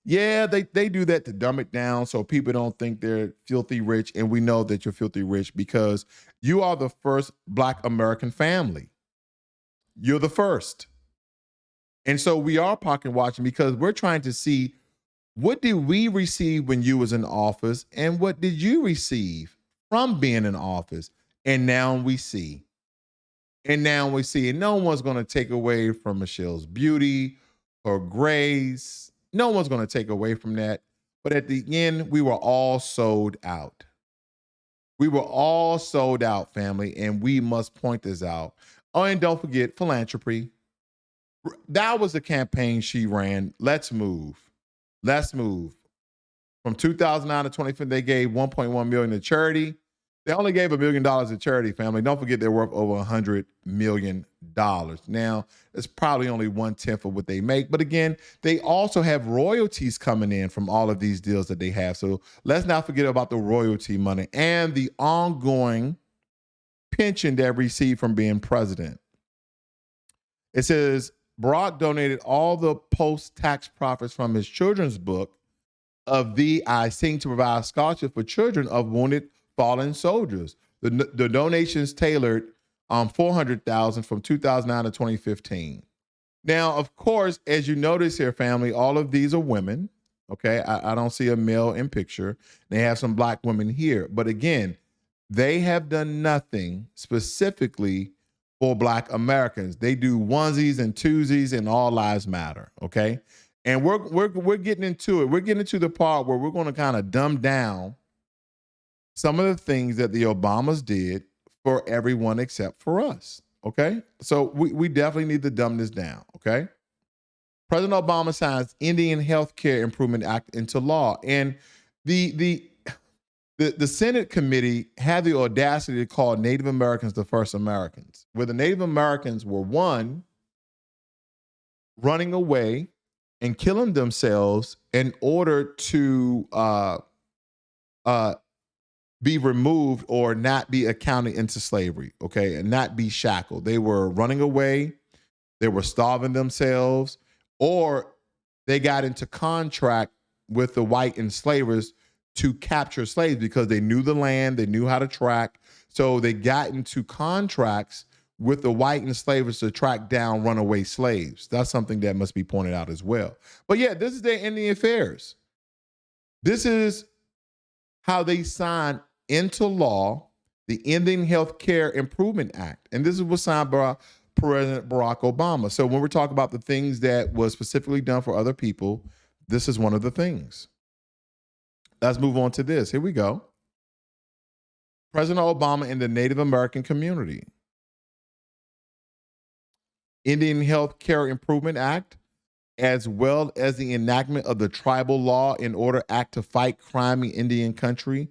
Yeah, they do that to dumb it down so people don't think they're filthy rich, and we know that you're filthy rich because you are the first Black American family. You're the first. And so we are pocket watching because we're trying to see, what did we receive when you was in office, and what did you receive from being in office? And now we see. And no one's going to take away from Michelle's beauty, her grace. No one's going to take away from that. But at the end, we were all sold out. We were all sold out, family, and we must point this out. Oh, and don't forget philanthropy. That was the campaign she ran. Let's move. Let's move. From 2009 to 2015, they gave $1.1 million to charity. They only gave $1 million to charity, family. Don't forget they're worth over $100 million. Now, it's probably only 1/10 of what they make. But again, they also have royalties coming in from all of these deals that they have. So let's not forget about the royalty money and the ongoing pension they received from being president. It says Barack donated all the post-tax profits from his children's book of I Sing to provide scholarship for children of wounded fallen soldiers. The donations tailored $400,000 from 2009 to 2015. Now, of course, as you notice here, family, all of these are women. Okay, I don't see a male in picture. They have some Black women here, but again, they have done nothing specifically for Black Americans. They do onesies and twosies, and all lives matter. Okay, and we're getting into it. We're getting into the part where we're going to kind of dumb down some of the things that the Obamas did for everyone except for us, okay? So we definitely need to dumb this down, okay? President Obama signs Indian Health Care Improvement Act into law, and the Senate committee had the audacity to call Native Americans the first Americans, where the Native Americans were one running away and killing themselves in order to be removed or not be accounted into slavery, okay, and not be shackled. They were running away, they were starving themselves, or they got into contract with the white enslavers to capture slaves because they knew the land, they knew how to track. So they got into contracts with the white enslavers to track down runaway slaves. That's something that must be pointed out as well. But yeah, this is their Indian affairs. This is how they signed into law the Indian Health Care Improvement Act. And this is what signed by President Barack Obama. So when we're talking about the things that was specifically done for other people, this is one of the things. Let's move on to this. Here we go. President Obama and the Native American community. Indian Health Care Improvement Act, as well as the enactment of the Tribal Law and Order Act to fight crime in Indian country,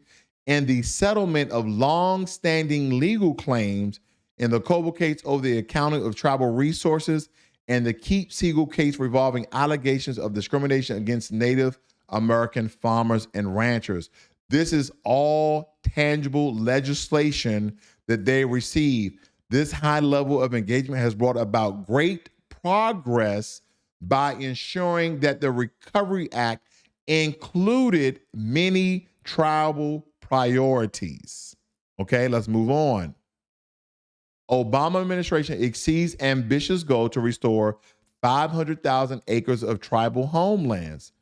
and the settlement of long-standing legal claims in the Coble case over the accounting of tribal resources and the Keep Siegel case revolving allegations of discrimination against Native American farmers and ranchers. This is all tangible legislation that they received. This high level of engagement has brought about great progress by ensuring that the Recovery Act included many tribal priorities. Okay, let's move on. Obama administration exceeds ambitious goal to restore 500,000 acres of tribal homelands.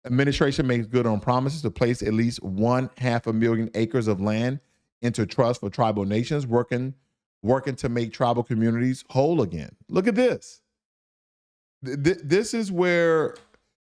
Administration makes good on promises to place at least 500,000 acres of land into trust for tribal nations, working to make tribal communities whole again. Look at this. This is where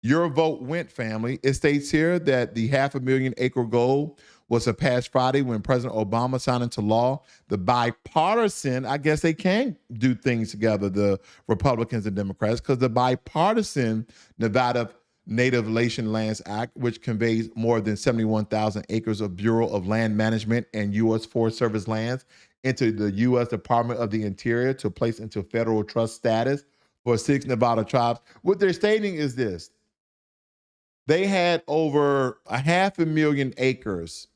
your vote went, family. It states here that the 500,000 acre goal was surpassed Friday when President Obama signed into law the bipartisan, I guess they can do things together, the Republicans and Democrats, because the bipartisan Nevada Native Relation Lands Act, which conveys more than 71,000 acres of Bureau of Land Management and U.S. Forest Service lands into the U.S. Department of the Interior to place into federal trust status for 6 Nevada tribes. What they're stating is this. They had over 500,000 acres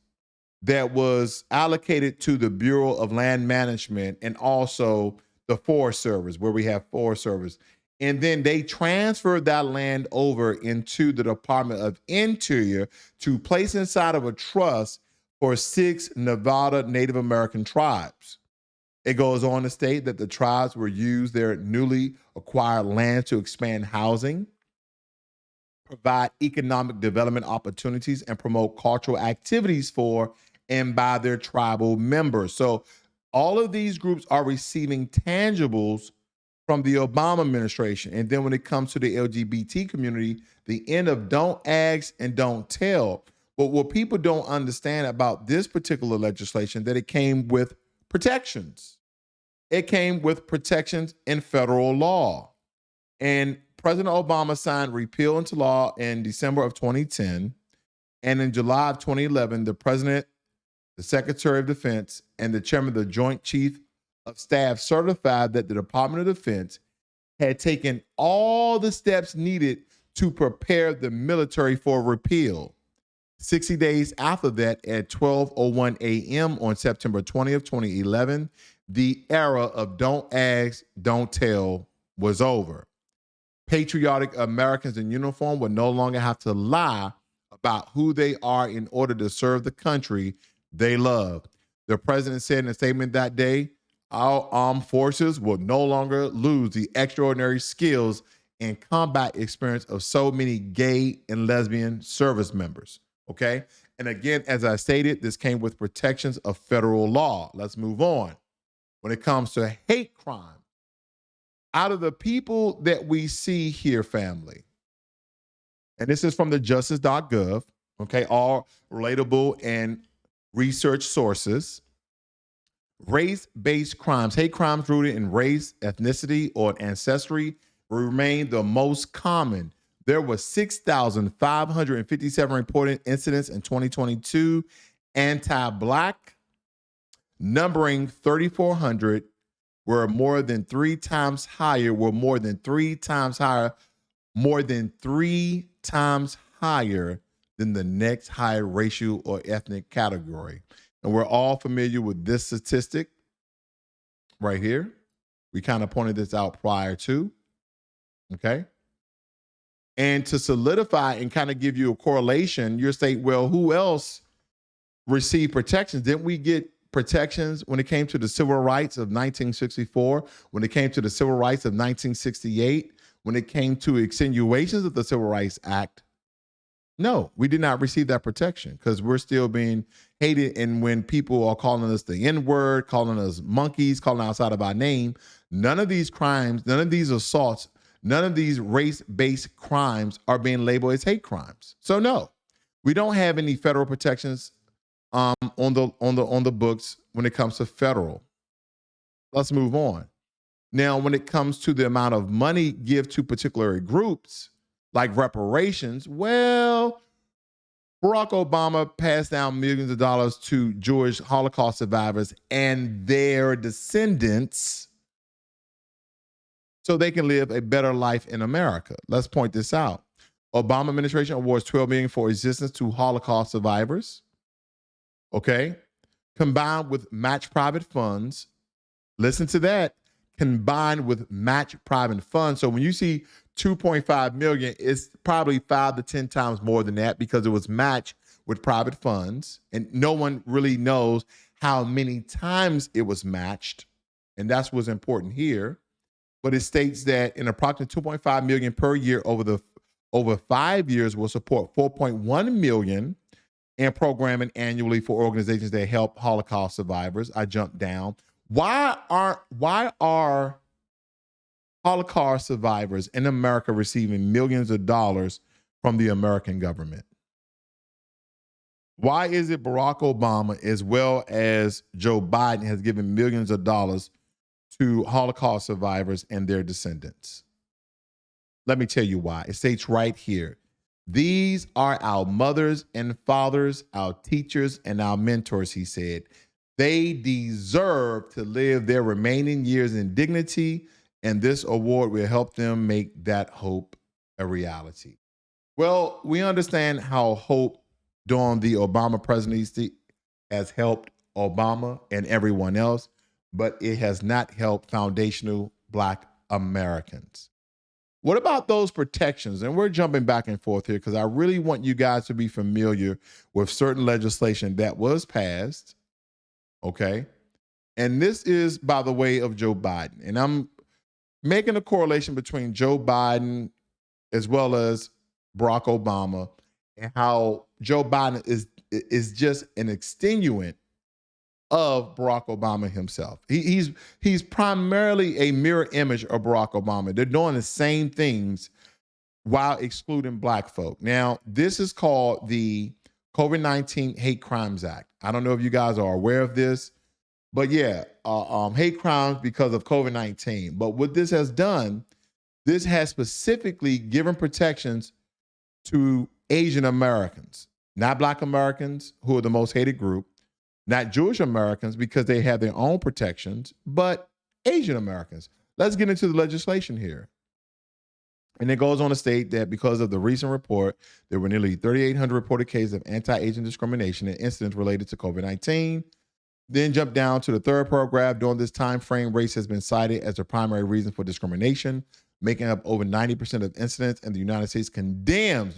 that was allocated to the Bureau of Land Management and also the Forest Service, where we have Forest Service. And then they transferred that land over into the Department of Interior to place inside of a trust for 6 Nevada Native American tribes. It goes on to state that the tribes will use their newly acquired land to expand housing, provide economic development opportunities, and promote cultural activities for and by their tribal members. So all of these groups are receiving tangibles from the Obama administration. And then when it comes to the LGBT community, the end of don't ask and don't tell. But what people don't understand about this particular legislation, that it came with protections. It came with protections in federal law. And President Obama signed repeal into law in December of 2010. And in July of 2011, the president, the Secretary of Defense, and the chairman of the Joint Chief of Staff certified that the Department of Defense had taken all the steps needed to prepare the military for repeal. 60 days after that, at 12:01 a.m. on September 20th, 2011, the era of don't ask, don't tell was over. Patriotic Americans in uniform would no longer have to lie about who they are in order to serve the country they love. The president said in a statement that day, our armed forces will no longer lose the extraordinary skills and combat experience of so many gay and lesbian service members. Okay. And again, as I stated, this came with protections of federal law. Let's move on. When it comes to hate crime, out of the people that we see here, family, and this is from the justice.gov, okay, all relatable and research sources, race-based crimes, hate crimes rooted in race, ethnicity, or ancestry remain the most common. There were 6,557 reported incidents in 2022, anti-Black, numbering 3,400 were more than 3 times higher, more than 3 times higher than the next higher racial or ethnic category. And we're all familiar with this statistic right here. We kind of pointed this out prior to, okay? And to solidify and kind of give you a correlation, you're saying, well, who else received protections? Didn't we get protections when it came to the civil rights of 1964, when it came to the civil rights of 1968, when it came to extenuations of the Civil Rights Act? No, we did not receive that protection because we're still being hated. And when people are calling us the N-word, calling us monkeys, calling us out of our name, none of these crimes, none of these assaults, none of these race-based crimes are being labeled as hate crimes. So no, we don't have any federal protections on the books when it comes to federal. Let's move on. Now, when it comes to the amount of money give to particular groups, like reparations, well, Barack Obama passed down millions of dollars to Jewish Holocaust survivors and their descendants so they can live a better life in America. Let's point this out. Obama administration awards $12 million for assistance to Holocaust survivors. Okay? Combined with match private funds. Listen to that. Combined with match private funds. So when you see 2.5 million, it's probably 5 to 10 times more than that because it was matched with private funds. And no one really knows how many times it was matched. And that's what's important here. But it states that in approximately 2.5 million per year over 5 years will support 4.1 million in programming annually for organizations that help Holocaust survivors. I jumped down. Why are Holocaust survivors in America receiving millions of dollars from the American government? Why is it Barack Obama as well as Joe Biden has given millions of dollars to Holocaust survivors and their descendants? Let me tell you why. It states right here, these are our mothers and fathers, our teachers and our mentors, he said. They deserve to live their remaining years in dignity, and this award will help them make that hope a reality. Well, we understand how hope during the Obama presidency has helped Obama and everyone else, but it has not helped foundational Black Americans. What about those protections? And we're jumping back and forth here because I really want you guys to be familiar with certain legislation that was passed. Okay. And this is by the way of Joe Biden. And I'm making a correlation between Joe Biden as well as Barack Obama and how Joe Biden is just an extenuant of Barack Obama himself. He's primarily a mirror image of Barack Obama. They're doing the same things while excluding Black folk. Now, this is called the COVID-19 Hate Crimes Act. I don't know if you guys are aware of this, but yeah, hate crimes because of COVID-19. But what this has done, this has specifically given protections to Asian Americans, not Black Americans, who are the most hated group, not Jewish Americans because they have their own protections, but Asian Americans. Let's get into the legislation here. And it goes on to state that because of the recent report, there were nearly 3,800 reported cases of anti-Asian discrimination and incidents related to COVID-19. Then jump down to the third paragraph. During this time frame, race has been cited as the primary reason for discrimination, making up over 90% of incidents, and the United States condemns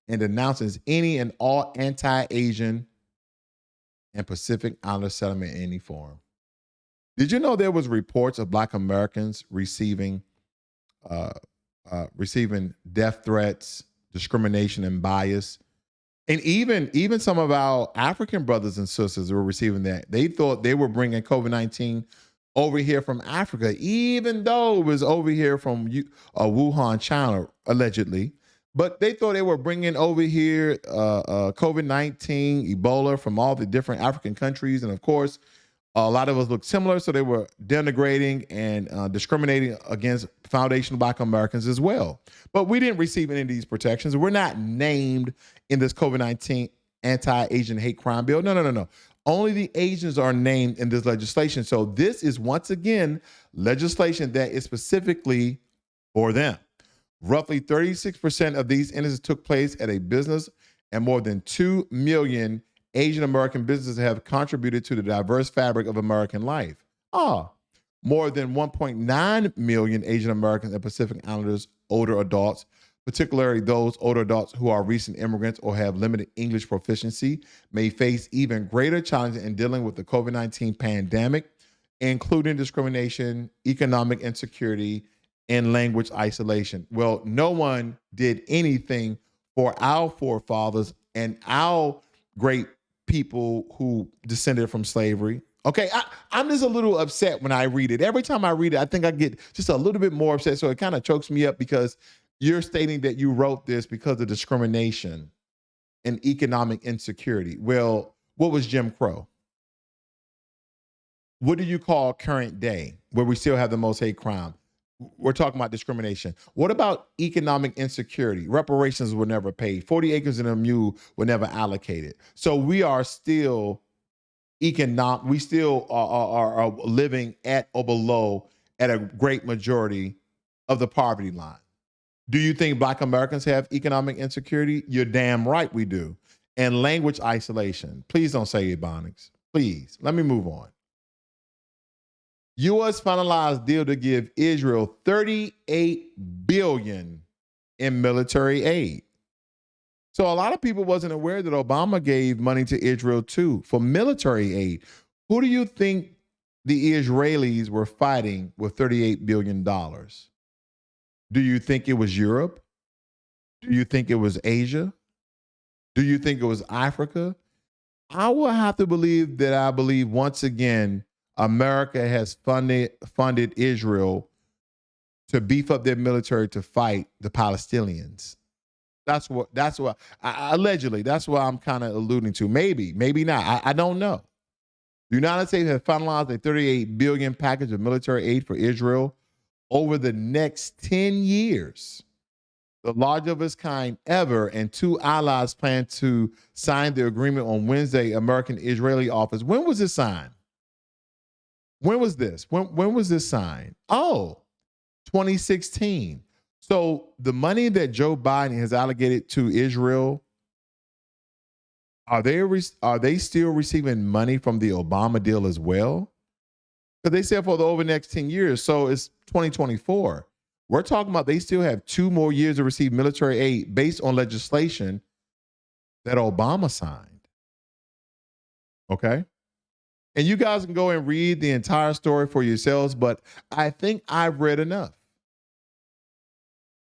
and denounces any and all anti-Asian and Pacific Islander settlement in any form. Did you know there was reports of Black Americans receiving death threats, discrimination, and bias? And even some of our African brothers and sisters were receiving that. They thought they were bringing COVID-19 over here from Africa, even though it was over here from Wuhan, China, allegedly. But they thought they were bringing over here COVID-19, Ebola from all the different African countries. And of course, a lot of us look similar. So they were denigrating and discriminating against foundational Black Americans as well. But we didn't receive any of these protections. We're not named in this COVID-19 anti-Asian hate crime bill. No. Only the Asians are named in this legislation. So this is once again legislation that is specifically for them. Roughly 36% of these incidents took place at a business, and more than 2 million Asian American businesses have contributed to the diverse fabric of American life. More than 1.9 million Asian Americans and Pacific Islanders older adults, particularly those older adults who are recent immigrants or have limited English proficiency, may face even greater challenges in dealing with the COVID-19 pandemic, including discrimination, economic insecurity, and language isolation. Well, no one did anything for our forefathers and our great people who descended from slavery. Okay, I'm just a little upset when I read it. Every time I read it, I think I get just a little bit more upset. So it kind of chokes me up because you're stating that you wrote this because of discrimination and economic insecurity. Well, what was Jim Crow? What do you call current day, where we still have the most hate crime? We're talking about discrimination. What about economic insecurity? Reparations were never paid. 40 acres and a mule were never allocated. So we are still we still are living at or below at a great majority of the poverty line. Do you think Black Americans have economic insecurity? You're damn right we do. And language isolation. Please don't say Ebonics. Please. Let me move on. U.S. finalized deal to give Israel $38 billion in military aid. So a lot of people wasn't aware that Obama gave money to Israel too for military aid. Who do you think the Israelis were fighting with $38 billion? Do you think it was Europe? Do you think it was Asia? Do you think it was Africa? I will have to believe that I believe once again, America has funded Israel to beef up their military to fight the Palestinians. That's what allegedly, that's what I'm kind of alluding to. Maybe not. I don't know. The United States has finalized a $38 billion package of military aid for Israel over the next 10 years, the largest of its kind ever, and two allies plan to sign the agreement on Wednesday, American-Israeli office. When was this signed? When was this? When was this signed? 2016. So the money that Joe Biden has allocated to Israel, are they still receiving money from the Obama deal as well? Because they said for the over the next 10 years, so it's 2024. We're talking about they still have 2 more years to receive military aid based on legislation that Obama signed. Okay? And you guys can go and read the entire story for yourselves, but I think I've read enough.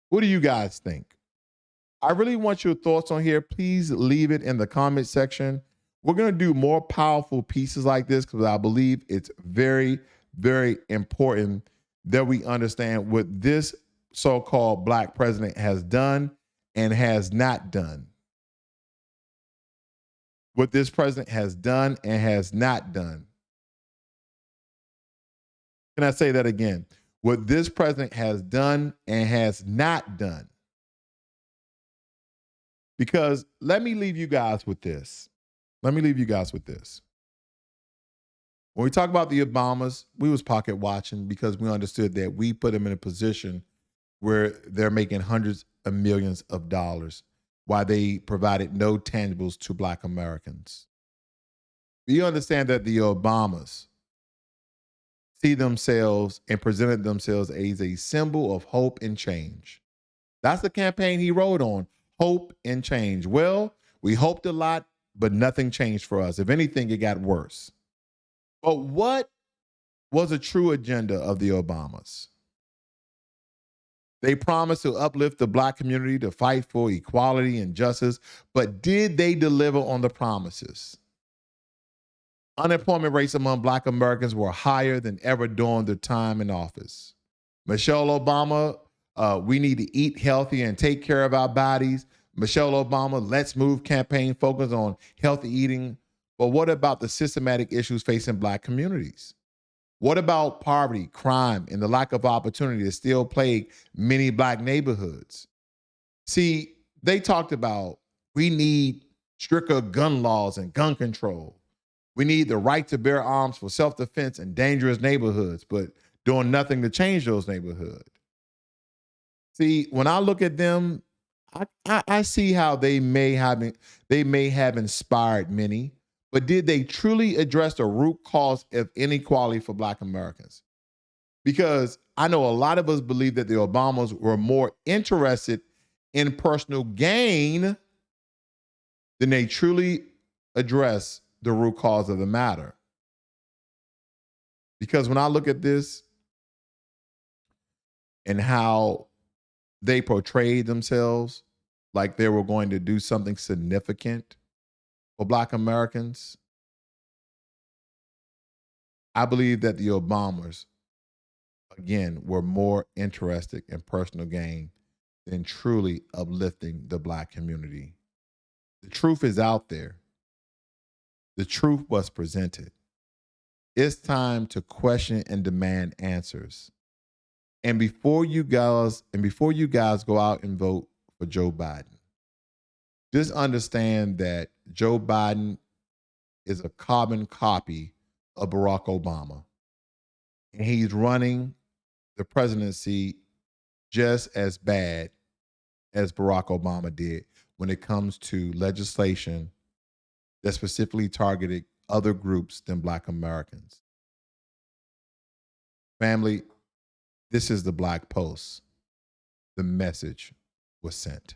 What do you guys think? I really want your thoughts on here. Please leave it in the comment section. We're going to do more powerful pieces like this because I believe it's very, very important that we understand what this so-called Black president has done and has not done. What this president has done and has not done. Can I say that again? What this president has done and has not done. Because let me leave you guys with this. When we talk about the Obamas, we was pocket watching because we understood that we put them in a position where they're making hundreds of millions of dollars while they provided no tangibles to Black Americans. We understand that the Obamas see themselves and presented themselves as a symbol of hope and change. That's the campaign he wrote on, hope and change. Well, we hoped a lot, but nothing changed for us. If anything, it got worse. But what was a true agenda of the Obamas? They promised to uplift the Black community, to fight for equality and justice, but did they deliver on the promises? Unemployment rates among Black Americans were higher than ever during their time in office. Michelle Obama, we need to eat healthy and take care of our bodies. Michelle Obama, let's move campaign focus on healthy eating. But what about the systematic issues facing Black communities? What about poverty, crime, and the lack of opportunity that still plague many Black neighborhoods? See, they talked about we need stricter gun laws and gun control. We need the right to bear arms for self-defense in dangerous neighborhoods, but doing nothing to change those neighborhoods. See, when I look at them, I see how they may have inspired many, but did they truly address the root cause of inequality for Black Americans? Because I know a lot of us believe that the Obamas were more interested in personal gain than they truly address the root cause of the matter. Because when I look at this and how they portrayed themselves like they were going to do something significant for Black Americans, I believe that the Obamas, again, were more interested in personal gain than truly uplifting the Black community. The truth is out there. The truth was presented. It's time to question and demand answers. And before you guys go out and vote for Joe Biden, just understand that Joe Biden is a carbon copy of Barack Obama. And he's running the presidency just as bad as Barack Obama did when it comes to legislation that specifically targeted other groups than Black Americans. Family, this is the Black Post. The message was sent.